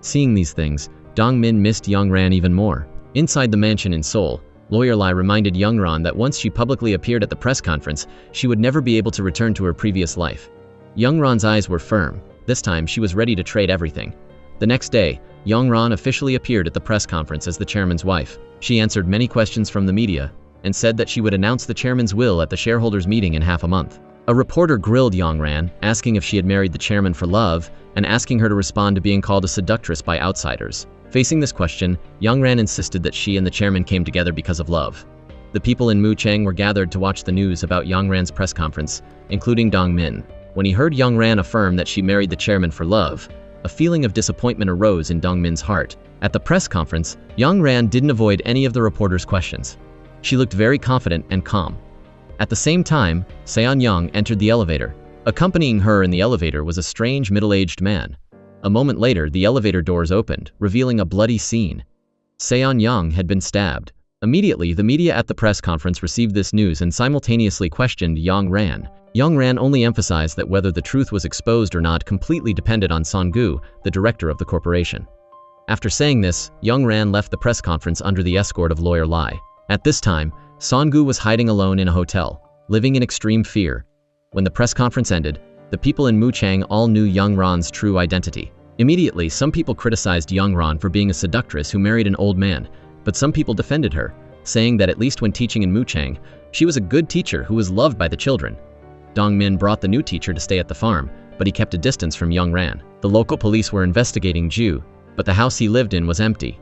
Seeing these things, Dongmin missed Young Ran even more. Inside the mansion in Seoul, Lawyer Lai reminded Young Ran that once she publicly appeared at the press conference, she would never be able to return to her previous life. Young Ran's eyes were firm. This time, she was ready to trade everything. The next day, Young Ran officially appeared at the press conference as the chairman's wife. She answered many questions from the media and said that she would announce the chairman's will at the shareholders' meeting in half a month. A reporter grilled Young Ran, asking if she had married the chairman for love and asking her to respond to being called a seductress by outsiders. Facing this question, Young Ran insisted that she and the chairman came together because of love. The people in Muchang were gathered to watch the news about Young Ran's press conference, including Dongmin. When he heard Young Ran affirm that she married the chairman for love, a feeling of disappointment arose in Dongmin's heart. At the press conference, Young Ran didn't avoid any of the reporters' questions. She looked very confident and calm. At the same time, Seon-young entered the elevator. Accompanying her in the elevator was a strange middle-aged man. A moment later, the elevator doors opened, revealing a bloody scene. Seon-young had been stabbed. Immediately, the media at the press conference received this news and simultaneously questioned Young Ran. Young Ran only emphasized that whether the truth was exposed or not completely depended on Song-gu, the director of the corporation. After saying this, Young Ran left the press conference under the escort of Lawyer Lai. At this time, Song-gu was hiding alone in a hotel, living in extreme fear. When the press conference ended, the people in Muchang all knew Young Ran's true identity. Immediately, some people criticized Young Ran for being a seductress who married an old man, but some people defended her, saying that at least when teaching in Muchang, she was a good teacher who was loved by the children. Dongmin brought the new teacher to stay at the farm, but he kept a distance from Young Ran. The local police were investigating Ju, but the house he lived in was empty.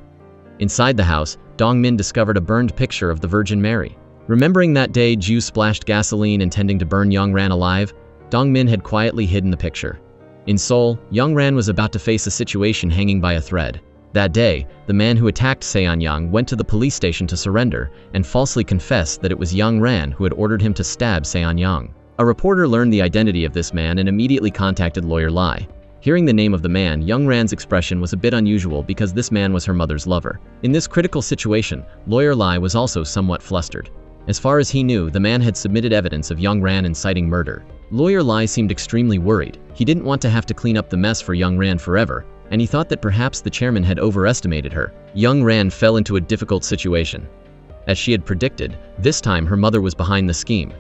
Inside the house, Dongmin discovered a burned picture of the Virgin Mary. Remembering that day Ju splashed gasoline intending to burn Young Ran alive, Dongmin had quietly hidden the picture. In Seoul, Young Ran was about to face a situation hanging by a thread. That day, the man who attacked Seon-young went to the police station to surrender and falsely confessed that it was Young Ran who had ordered him to stab Seon-young. A reporter learned the identity of this man and immediately contacted Lawyer Lai. Hearing the name of the man, Young Ran's expression was a bit unusual because this man was her mother's lover. In this critical situation, Lawyer Lai was also somewhat flustered. As far as he knew, the man had submitted evidence of Young Ran inciting murder. Lawyer Lai seemed extremely worried. He didn't want to have to clean up the mess for Young Ran forever, and he thought that perhaps the chairman had overestimated her. Young Ran fell into a difficult situation. As she had predicted, this time her mother was behind the scheme.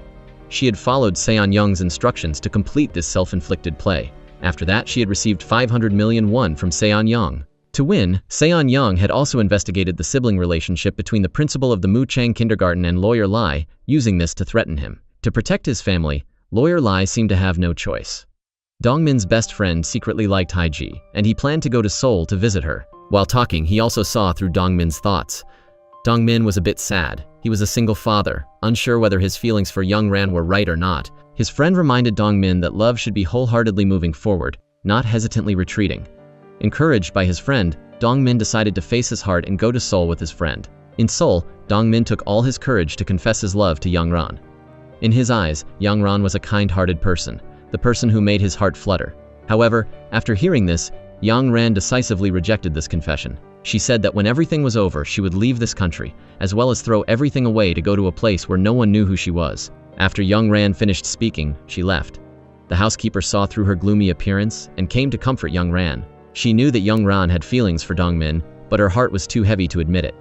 She had followed Seon-young's instructions to complete this self-inflicted play. After that, she had received 500 million won from Seon-young. To win, Seon-young had also investigated the sibling relationship between the principal of the Muchang kindergarten and Lawyer Lai, using this to threaten him. To protect his family, Lawyer Lai seemed to have no choice. Dongmin's best friend secretly liked Haiji, and he planned to go to Seoul to visit her. While talking, he also saw through Dongmin's thoughts. Dongmin was a bit sad. He was a single father, unsure whether his feelings for Young Ran were right or not. His friend reminded Dongmin that love should be wholeheartedly moving forward, not hesitantly retreating. Encouraged by his friend, Dongmin decided to face his heart and go to Seoul with his friend. In Seoul, Dongmin took all his courage to confess his love to Young Ran. In his eyes, Young Ran was a kind-hearted person, the person who made his heart flutter. However, after hearing this, Young Ran decisively rejected this confession. She said that when everything was over, she would leave this country, as well as throw everything away to go to a place where no one knew who she was. After Young Ran finished speaking, she left. The housekeeper saw through her gloomy appearance and came to comfort Young Ran. She knew that Young Ran had feelings for Dongmin, but her heart was too heavy to admit it.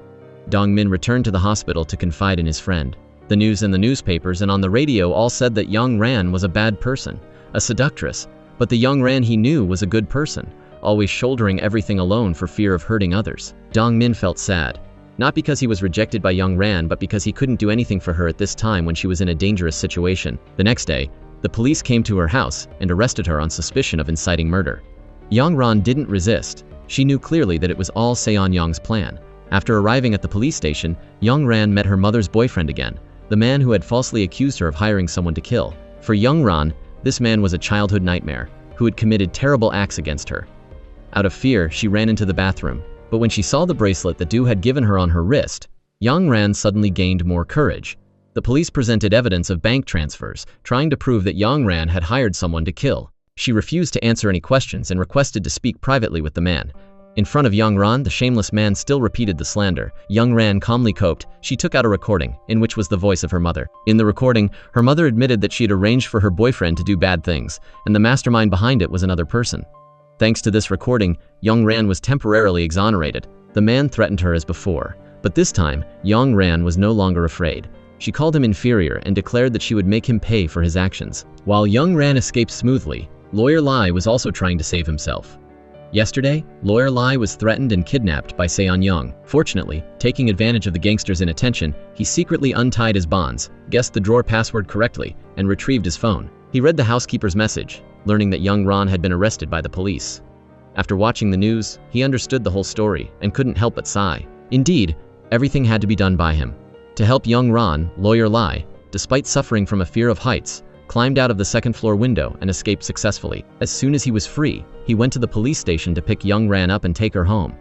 Dongmin returned to the hospital to confide in his friend. The news in the newspapers and on the radio all said that Young Ran was a bad person, a seductress, but the Young Ran he knew was a good person, always shouldering everything alone for fear of hurting others. Dongmin felt sad, not because he was rejected by Young Ran, but because he couldn't do anything for her at this time when she was in a dangerous situation. The next day, the police came to her house and arrested her on suspicion of inciting murder. Young Ran didn't resist. She knew clearly that it was all Seon-young's plan. After arriving at the police station, Young Ran met her mother's boyfriend again, the man who had falsely accused her of hiring someone to kill. For Young Ran, this man was a childhood nightmare, who had committed terrible acts against her. Out of fear, she ran into the bathroom, but when she saw the bracelet that Du had given her on her wrist, Young Ran suddenly gained more courage. The police presented evidence of bank transfers, trying to prove that Young Ran had hired someone to kill. She refused to answer any questions and requested to speak privately with the man. In front of Young Ran, the shameless man still repeated the slander. Young Ran calmly coped. She took out a recording, in which was the voice of her mother. In the recording, her mother admitted that she had arranged for her boyfriend to do bad things, and the mastermind behind it was another person. Thanks to this recording, Young Ran was temporarily exonerated. The man threatened her as before, but this time, Young Ran was no longer afraid. She called him inferior and declared that she would make him pay for his actions. While Young Ran escaped smoothly, Lawyer Lai was also trying to save himself. Yesterday, Lawyer Lai was threatened and kidnapped by Seon-young. Fortunately, taking advantage of the gangster's inattention, he secretly untied his bonds, guessed the drawer password correctly, and retrieved his phone. He read the housekeeper's message, learning that Young Ran had been arrested by the police. After watching the news, he understood the whole story and couldn't help but sigh. Indeed, everything had to be done by him. To help Young Ran, Lawyer Lai, despite suffering from a fear of heights, climbed out of the second-floor window and escaped successfully. As soon as he was free, he went to the police station to pick Young Ran up and take her home.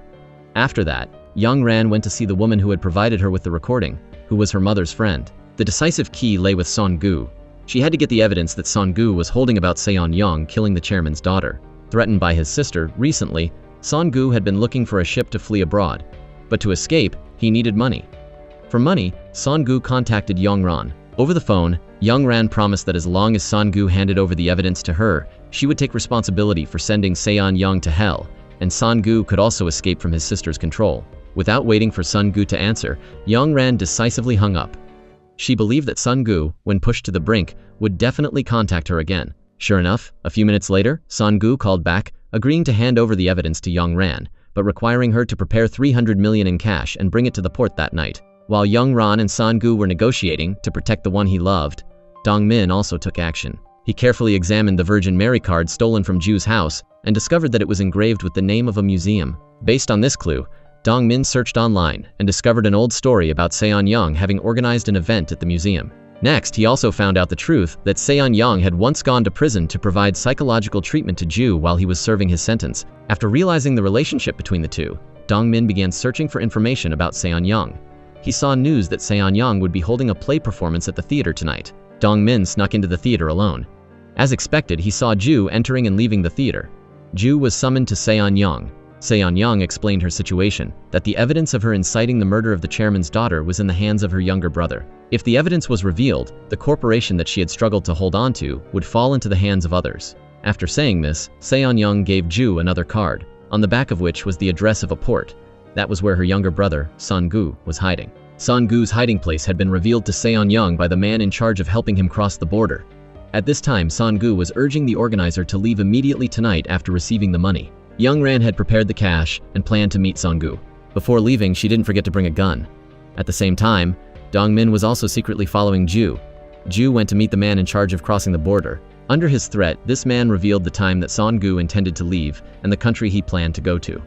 After that, Young Ran went to see the woman who had provided her with the recording, who was her mother's friend. The decisive key lay with Song-gu. She had to get the evidence that Song-gu was holding about Seon-young killing the chairman's daughter. Threatened by his sister, recently, Song-gu had been looking for a ship to flee abroad. But to escape, he needed money. For money, Song-gu contacted Young Ran. Over the phone, Young Ran promised that as long as Song-gu handed over the evidence to her, she would take responsibility for sending Seon-young to hell, and Song-gu could also escape from his sister's control. Without waiting for Song-gu to answer, Young Ran decisively hung up. She believed that Song-gu, when pushed to the brink, would definitely contact her again. Sure enough, a few minutes later, Song-gu called back, agreeing to hand over the evidence to Young Ran, but requiring her to prepare 300 million in cash and bring it to the port that night. While Young Ran and Song-gu were negotiating to protect the one he loved, Dongmin also took action. He carefully examined the Virgin Mary card stolen from Ju's house and discovered that it was engraved with the name of a museum. Based on this clue, Dongmin searched online and discovered an old story about Seon-young having organized an event at the museum. Next, he also found out the truth that Seon-young had once gone to prison to provide psychological treatment to Ju while he was serving his sentence. After realizing the relationship between the two, Dongmin began searching for information about Seon-young. He saw news that Seon-young would be holding a play performance at the theater tonight. Dongmin snuck into the theater alone. As expected, he saw Ju entering and leaving the theater. Ju was summoned to Seon-young. Seon-young explained her situation, that the evidence of her inciting the murder of the chairman's daughter was in the hands of her younger brother. If the evidence was revealed, the corporation that she had struggled to hold on to would fall into the hands of others. After saying this, Seon-young gave Ju another card, on the back of which was the address of a port. That was where her younger brother, Song-gu, was hiding. Song-gu's hiding place had been revealed to Seon-young by the man in charge of helping him cross the border. At this time, Song-gu was urging the organizer to leave immediately tonight after receiving the money. Young Ran had prepared the cash and planned to meet Song-gu. Before leaving, she didn't forget to bring a gun. At the same time, Dongmin was also secretly following Ju. Ju went to meet the man in charge of crossing the border. Under his threat, this man revealed the time that Son-gu intended to leave and the country he planned to go to.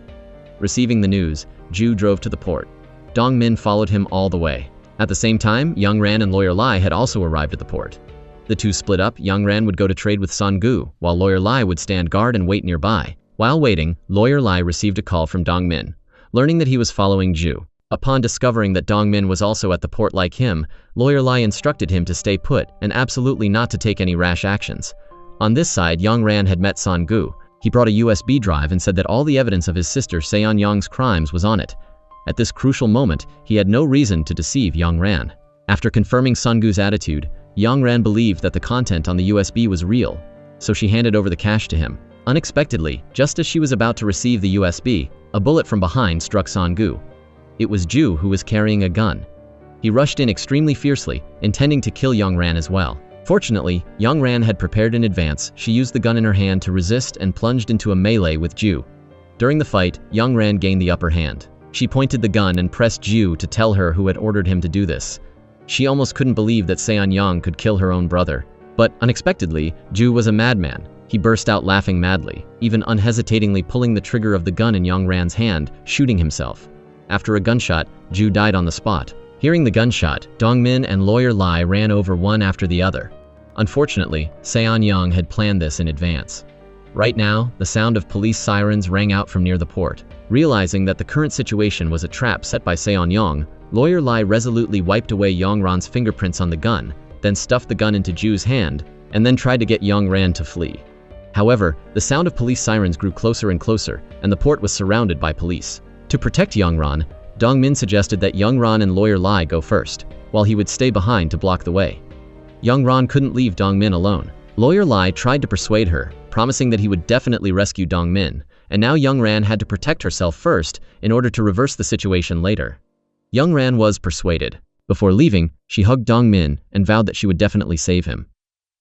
Receiving the news, Ju drove to the port. Dong-min followed him all the way. At the same time, Young Ran and Lawyer Lai had also arrived at the port. The two split up. Young Ran would go to trade with Son-gu, while Lawyer Lai would stand guard and wait nearby. While waiting, Lawyer Lai received a call from Dong-min, learning that he was following Ju. Upon discovering that Dong-min was also at the port like him, Lawyer Lai instructed him to stay put and absolutely not to take any rash actions. On this side, Young Ran had met Son-gu. He brought a USB drive and said that all the evidence of his sister Seon-young's crimes was on it. At this crucial moment, he had no reason to deceive Young Ran. After confirming Son-gu's attitude, Young Ran believed that the content on the USB was real, so she handed over the cash to him. Unexpectedly, just as she was about to receive the USB, a bullet from behind struck Son-gu. It was Ju who was carrying a gun. He rushed in extremely fiercely, intending to kill Young Ran as well. Fortunately, Young Ran had prepared in advance. She used the gun in her hand to resist and plunged into a melee with Ju. During the fight, Young Ran gained the upper hand. She pointed the gun and pressed Ju to tell her who had ordered him to do this. She almost couldn't believe that Seon-young could kill her own brother. But unexpectedly, Ju was a madman. He burst out laughing madly, even unhesitatingly pulling the trigger of the gun in Young Ran's hand, shooting himself. After a gunshot, Ju died on the spot. Hearing the gunshot, Dong-min and Lawyer Lai ran over one after the other. Unfortunately, Seon-young had planned this in advance. Right now, the sound of police sirens rang out from near the port. Realizing that the current situation was a trap set by Seon-young, Lawyer Lai resolutely wiped away Young Ran's fingerprints on the gun, then stuffed the gun into Ju's hand, and then tried to get Young Ran to flee. However, the sound of police sirens grew closer and closer, and the port was surrounded by police. To protect Young Ran, Dong-min suggested that Young Ran and Lawyer Lai go first, while he would stay behind to block the way. Young Ran couldn't leave Dong-min alone. Lawyer Lai tried to persuade her, promising that he would definitely rescue Dong-min, and now Young Ran had to protect herself first in order to reverse the situation later. Young Ran was persuaded. Before leaving, she hugged Dong-min and vowed that she would definitely save him.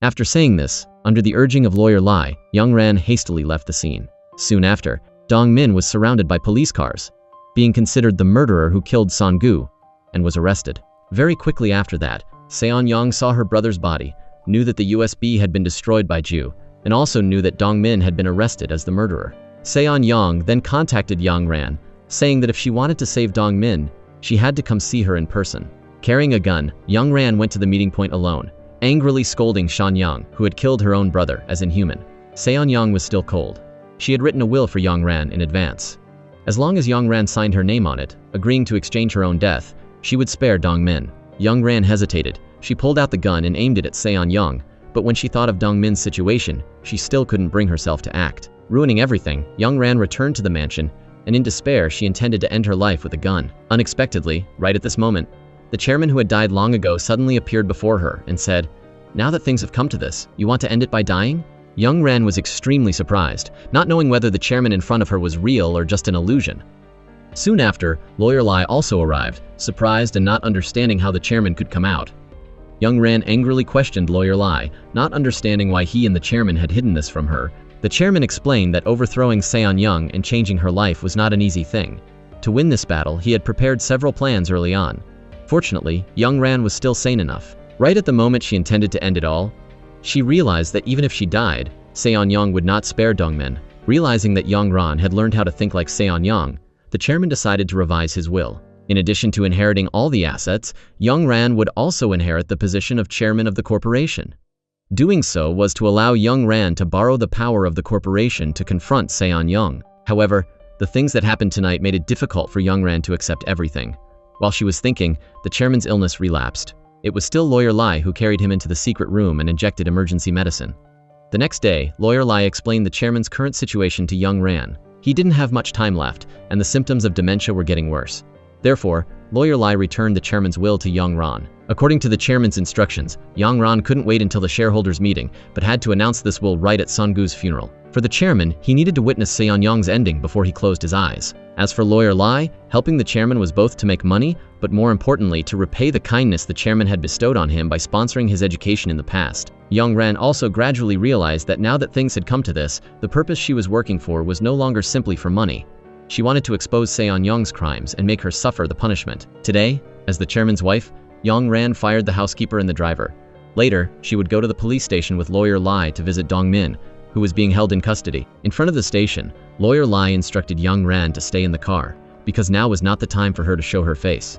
After saying this, under the urging of Lawyer Lai, Young Ran hastily left the scene. Soon after, Dong-min was surrounded by police cars, being considered the murderer who killed Son-gu, and was arrested. Very quickly after that, Seon-young saw her brother's body, knew that the USB had been destroyed by Ju, and also knew that Dong-min had been arrested as the murderer. Seon-young then contacted Young Ran, saying that if she wanted to save Dong-min, she had to come see her in person. Carrying a gun, Young Ran went to the meeting point alone, angrily scolding Seon-young, who had killed her own brother, as inhuman. Seon-young was still cold. She had written a will for Young Ran in advance. As long as Young Ran signed her name on it, agreeing to exchange her own death, she would spare Dong-min. Young Ran hesitated. She pulled out the gun and aimed it at Seon-young, but when she thought of Dong-min's situation, she still couldn't bring herself to act. Ruining everything, Young Ran returned to the mansion, and in despair, she intended to end her life with a gun. Unexpectedly, right at this moment, the chairman who had died long ago suddenly appeared before her and said, "Now that things have come to this, you want to end it by dying?" Young Ran was extremely surprised, not knowing whether the chairman in front of her was real or just an illusion. Soon after, Lawyer Lai also arrived, surprised and not understanding how the chairman could come out. Young Ran angrily questioned Lawyer Lai, not understanding why he and the chairman had hidden this from her. The chairman explained that overthrowing Seon-young and changing her life was not an easy thing. To win this battle, he had prepared several plans early on. Fortunately, Young Ran was still sane enough. Right at the moment she intended to end it all, she realized that even if she died, Seon-young would not spare Dong-min. Realizing that Young Ran had learned how to think like Seon-young, the chairman decided to revise his will. In addition to inheriting all the assets, Young Ran would also inherit the position of chairman of the corporation. Doing so was to allow Young Ran to borrow the power of the corporation to confront Seon-young. However, the things that happened tonight made it difficult for Young Ran to accept everything. While she was thinking, the chairman's illness relapsed. It was still Lawyer Lai who carried him into the secret room and injected emergency medicine. The next day, Lawyer Lai explained the chairman's current situation to Young Ran. He didn't have much time left, and the symptoms of dementia were getting worse. Therefore, Lawyer Lai returned the chairman's will to Young Ran. According to the chairman's instructions, Young Ran couldn't wait until the shareholders' meeting, but had to announce this will right at Son-gu's funeral. For the chairman, he needed to witness Seon-young's ending before he closed his eyes. As for Lawyer Lai, helping the chairman was both to make money, but more importantly, to repay the kindness the chairman had bestowed on him by sponsoring his education in the past. Young Ran also gradually realized that now that things had come to this, the purpose she was working for was no longer simply for money. She wanted to expose Seon-young's crimes and make her suffer the punishment. Today, as the chairman's wife, Young Ran fired the housekeeper and the driver. Later, she would go to the police station with Lawyer Lai to visit Dong Min, who was being held in custody. In front of the station, Lawyer Lai instructed Young Ran to stay in the car, because now was not the time for her to show her face.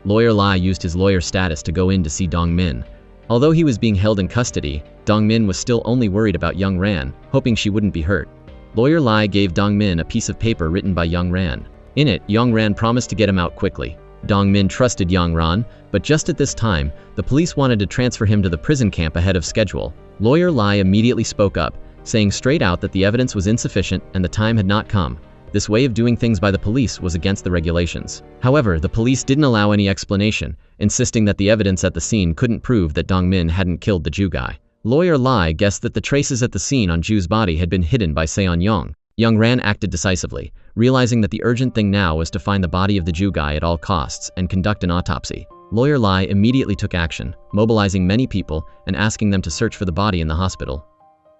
Lawyer Lai used his lawyer status to go in to see Dong Min. Although he was being held in custody, Dong Min was still only worried about Young Ran, hoping she wouldn't be hurt. Lawyer Lai gave Dong Min a piece of paper written by Young Ran. In it, Young Ran promised to get him out quickly. Dong Min trusted Young Ran, but just at this time, the police wanted to transfer him to the prison camp ahead of schedule. Lawyer Lai immediately spoke up, saying straight out that the evidence was insufficient and the time had not come. This way of doing things by the police was against the regulations. However, the police didn't allow any explanation, insisting that the evidence at the scene couldn't prove that Dong Min hadn't killed the Jew guy. Lawyer Lai guessed that the traces at the scene on Ju's body had been hidden by Seon Young. Young Ran acted decisively, realizing that the urgent thing now was to find the body of the Jew guy at all costs and conduct an autopsy. Lawyer Lai immediately took action, mobilizing many people and asking them to search for the body in the hospital.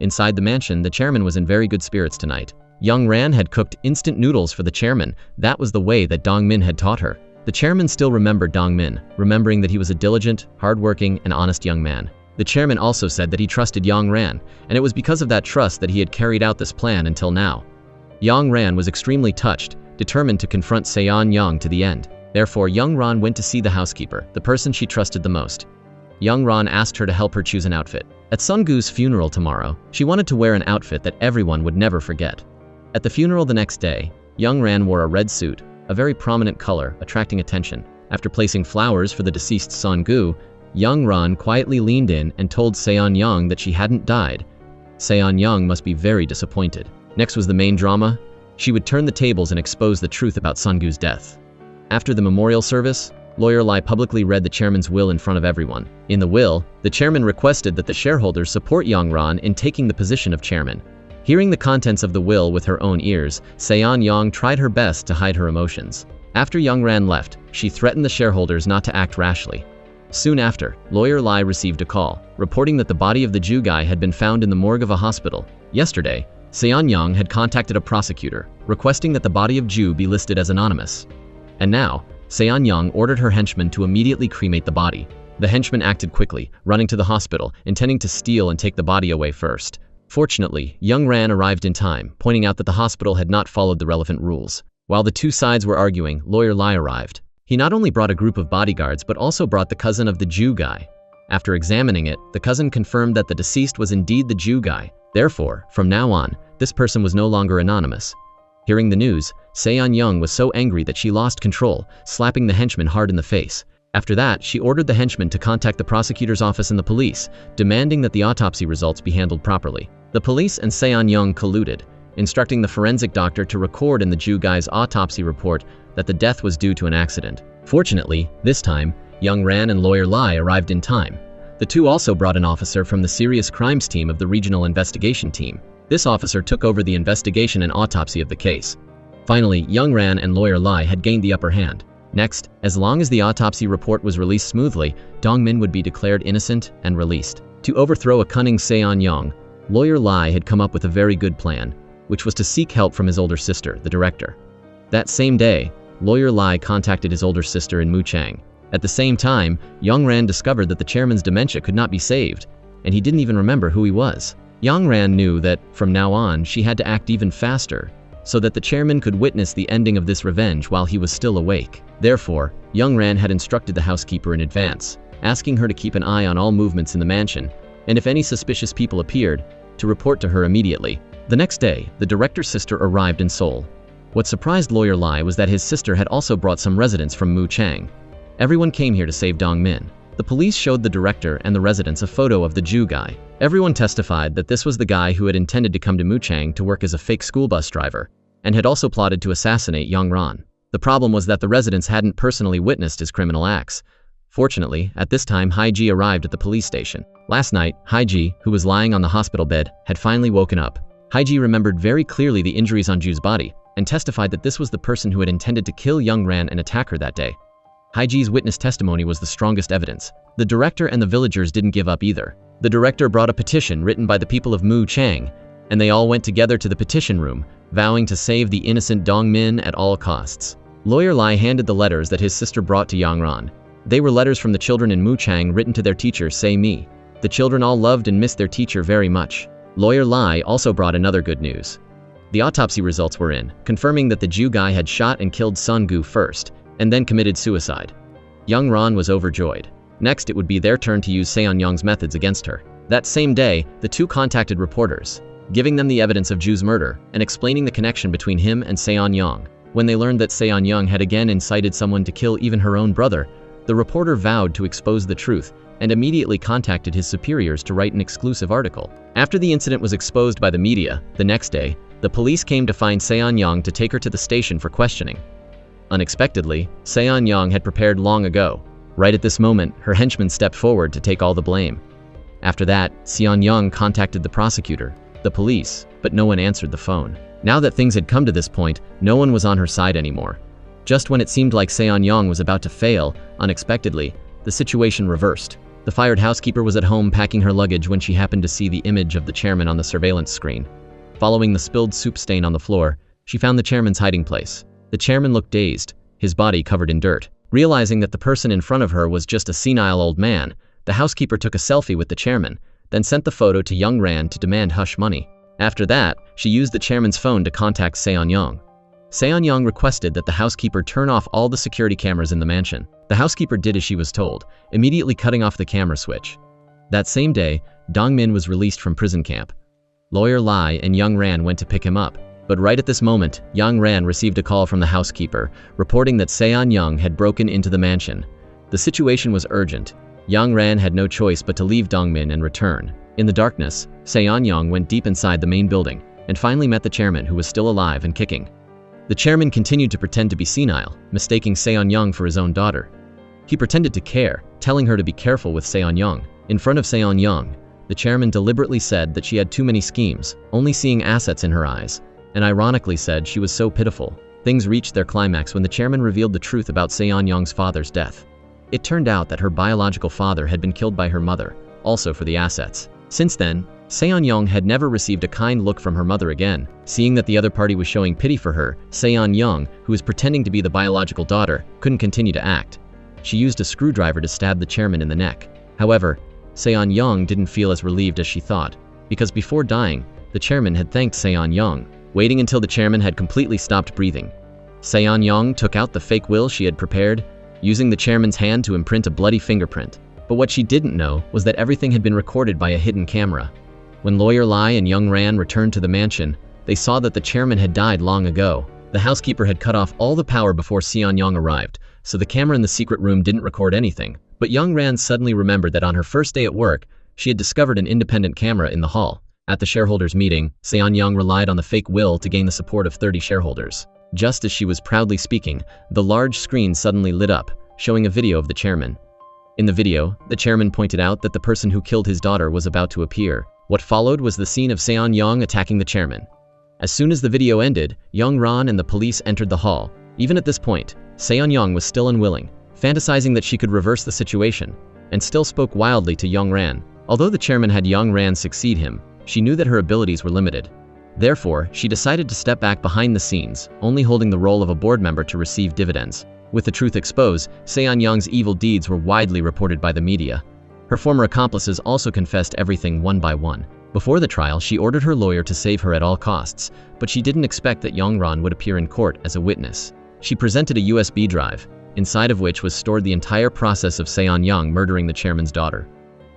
Inside the mansion, the chairman was in very good spirits tonight. Young Ran had cooked instant noodles for the chairman. That was the way that Dong Min had taught her. The chairman still remembered Dong Min, remembering that he was a diligent, hardworking, and honest young man. The chairman also said that he trusted Young Ran, and it was because of that trust that he had carried out this plan until now. Young Ran was extremely touched, determined to confront Seon Young to the end. Therefore, Young Ran went to see the housekeeper, the person she trusted the most. Young Ran asked her to help her choose an outfit. At Sungu's funeral tomorrow, she wanted to wear an outfit that everyone would never forget. At the funeral the next day, Young Ran wore a red suit, a very prominent color, attracting attention. After placing flowers for the deceased Sungu, Young Ran quietly leaned in and told Seon Young that she hadn't died. Seon Young must be very disappointed. Next was the main drama. She would turn the tables and expose the truth about Sungu's death. After the memorial service, Lawyer Lai publicly read the chairman's will in front of everyone. In the will, the chairman requested that the shareholders support Young Ran in taking the position of chairman. Hearing the contents of the will with her own ears, Seon Young tried her best to hide her emotions. After Young Ran left, she threatened the shareholders not to act rashly. Soon after, Lawyer Lai received a call, reporting that the body of the Jew guy had been found in the morgue of a hospital. Yesterday, Seon Young had contacted a prosecutor, requesting that the body of Jew be listed as anonymous. And now, Seon Young ordered her henchmen to immediately cremate the body. The henchmen acted quickly, running to the hospital, intending to steal and take the body away first. Fortunately, Young Ran arrived in time, pointing out that the hospital had not followed the relevant rules. While the two sides were arguing, Lawyer Lai arrived. He not only brought a group of bodyguards but also brought the cousin of the Jew guy. After examining it, the cousin confirmed that the deceased was indeed the Jew guy. Therefore, from now on, this person was no longer anonymous. Hearing the news, Seon Young was so angry that she lost control, slapping the henchman hard in the face. After that, she ordered the henchman to contact the prosecutor's office and the police, demanding that the autopsy results be handled properly. The police and Seon Young colluded, instructing the forensic doctor to record in the Jew guy's autopsy report that the death was due to an accident. Fortunately, this time, Young Ran and Lawyer Lai arrived in time. The two also brought an officer from the serious crimes team of the regional investigation team. This officer took over the investigation and autopsy of the case. Finally, Young Ran and Lawyer Lai had gained the upper hand. Next, as long as the autopsy report was released smoothly, Dong Min would be declared innocent and released. To overthrow a cunning Seon Young, Lawyer Lai had come up with a very good plan, which was to seek help from his older sister, the director. That same day, Lawyer Lai contacted his older sister in Muchang. At the same time, Young Ran discovered that the chairman's dementia could not be saved, and he didn't even remember who he was. Young Ran knew that, from now on, she had to act even faster, so that the chairman could witness the ending of this revenge while he was still awake. Therefore, Young Ran had instructed the housekeeper in advance, asking her to keep an eye on all movements in the mansion, and if any suspicious people appeared, to report to her immediately. The next day, the director's sister arrived in Seoul. What surprised Lawyer Lai was that his sister had also brought some residents from Muchang. Everyone came here to save Dong Min. The police showed the director and the residents a photo of the Jew guy. Everyone testified that this was the guy who had intended to come to Muchang to work as a fake school bus driver, and had also plotted to assassinate Young Ran. The problem was that the residents hadn't personally witnessed his criminal acts. Fortunately, at this time Haiji arrived at the police station. Last night, Haiji, who was lying on the hospital bed, had finally woken up. Haiji remembered very clearly the injuries on Ju's body, and testified that this was the person who had intended to kill Young Ran and attack her that day. Haiji's witness testimony was the strongest evidence. The director and the villagers didn't give up either. The director brought a petition written by the people of Muchang, and they all went together to the petition room, vowing to save the innocent Dong Min at all costs. Lawyer Lai handed the letters that his sister brought to Young Ran. They were letters from the children in Muchang written to their teacher Sei Mi. The children all loved and missed their teacher very much. Lawyer Lai also brought another good news. The autopsy results were in, confirming that the Jew guy had shot and killed Sun-gu first, and then committed suicide. Young Ran was overjoyed. Next, it would be their turn to use Seon-young's methods against her. That same day, the two contacted reporters, giving them the evidence of Ju's murder and explaining the connection between him and Seon-young. When they learned that Seon-young had again incited someone to kill even her own brother, the reporter vowed to expose the truth and immediately contacted his superiors to write an exclusive article. After the incident was exposed by the media, the next day, the police came to find Seon-young to take her to the station for questioning. Unexpectedly, Seon-young had prepared long ago. Right at this moment, her henchman stepped forward to take all the blame. After that, Seon-young contacted the prosecutor, the police, but no one answered the phone. Now that things had come to this point, no one was on her side anymore. Just when it seemed like Seon-young was about to fail, unexpectedly, the situation reversed. The fired housekeeper was at home packing her luggage when she happened to see the image of the chairman on the surveillance screen. Following the spilled soup stain on the floor, she found the chairman's hiding place. The chairman looked dazed, his body covered in dirt. Realizing that the person in front of her was just a senile old man, the housekeeper took a selfie with the chairman, then sent the photo to Young Ran to demand hush money. After that, she used the chairman's phone to contact Seon-young. Seon-young requested that the housekeeper turn off all the security cameras in the mansion. The housekeeper did as she was told, immediately cutting off the camera switch. That same day, Dong-min was released from prison camp. Lawyer Lai and Young Ran went to pick him up, but right at this moment, Young Ran received a call from the housekeeper, reporting that Seon-young had broken into the mansion. The situation was urgent. Young Ran had no choice but to leave Dong-min and return. In the darkness, Seon-young went deep inside the main building, and finally met the chairman, who was still alive and kicking. The chairman continued to pretend to be senile, mistaking Seon-young for his own daughter. He pretended to care, telling her to be careful with Seon-young. In front of Seon-young, the chairman deliberately said that she had too many schemes, only seeing assets in her eyes, and ironically said she was so pitiful. Things reached their climax when the chairman revealed the truth about Seon-young's father's death. It turned out that her biological father had been killed by her mother, also for the assets. Since then, Seon-young had never received a kind look from her mother again. Seeing that the other party was showing pity for her, Seon-young, who was pretending to be the biological daughter, couldn't continue to act. She used a screwdriver to stab the chairman in the neck. However, Seon-young didn't feel as relieved as she thought, because before dying, the chairman had thanked Seon-young, waiting until the chairman had completely stopped breathing. Seon-young took out the fake will she had prepared, using the chairman's hand to imprint a bloody fingerprint. But what she didn't know was that everything had been recorded by a hidden camera. When Lawyer Lai and Young Ran returned to the mansion, they saw that the chairman had died long ago. The housekeeper had cut off all the power before Seon-young arrived, so the camera in the secret room didn't record anything. But Young Ran suddenly remembered that on her first day at work, she had discovered an independent camera in the hall. At the shareholders' meeting, Seon-young relied on the fake will to gain the support of 30 shareholders. Just as she was proudly speaking, the large screen suddenly lit up, showing a video of the chairman. In the video, the chairman pointed out that the person who killed his daughter was about to appear. What followed was the scene of Seon-young attacking the chairman. As soon as the video ended, Young Ran and the police entered the hall. Even at this point, Seon-young was still unwilling, fantasizing that she could reverse the situation, and still spoke wildly to Young Ran. Although the chairman had Young Ran succeed him, she knew that her abilities were limited. Therefore, she decided to step back behind the scenes, only holding the role of a board member to receive dividends. With the truth exposed, Seon-young's evil deeds were widely reported by the media. Her former accomplices also confessed everything one by one. Before the trial, she ordered her lawyer to save her at all costs, but she didn't expect that Young Ran would appear in court as a witness. She presented a USB drive, inside of which was stored the entire process of Seon-young murdering the chairman's daughter.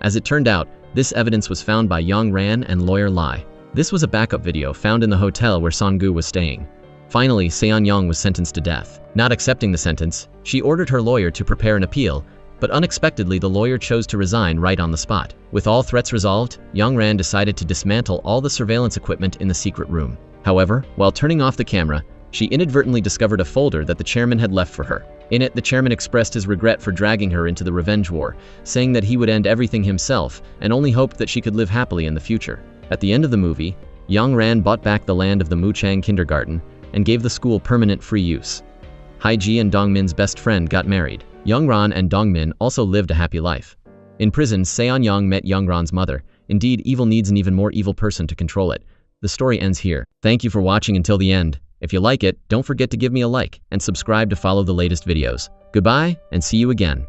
As it turned out, this evidence was found by Young Ran and Lawyer Lai. This was a backup video found in the hotel where Sun-gu was staying. Finally, Seon-young was sentenced to death. Not accepting the sentence, she ordered her lawyer to prepare an appeal, but unexpectedly the lawyer chose to resign right on the spot. With all threats resolved, Young Ran decided to dismantle all the surveillance equipment in the secret room. However, while turning off the camera, she inadvertently discovered a folder that the chairman had left for her. In it, the chairman expressed his regret for dragging her into the revenge war, saying that he would end everything himself and only hoped that she could live happily in the future. At the end of the movie, Young Ran bought back the land of the Muchang kindergarten and gave the school permanent free use. Haiji and Dongmin's best friend got married. Young Ran and Dongmin also lived a happy life. In prison, Seon-young met Young Ran's mother. Indeed, evil needs an even more evil person to control it. The story ends here. Thank you for watching until the end. If you like it, don't forget to give me a like and subscribe to follow the latest videos. Goodbye, and see you again.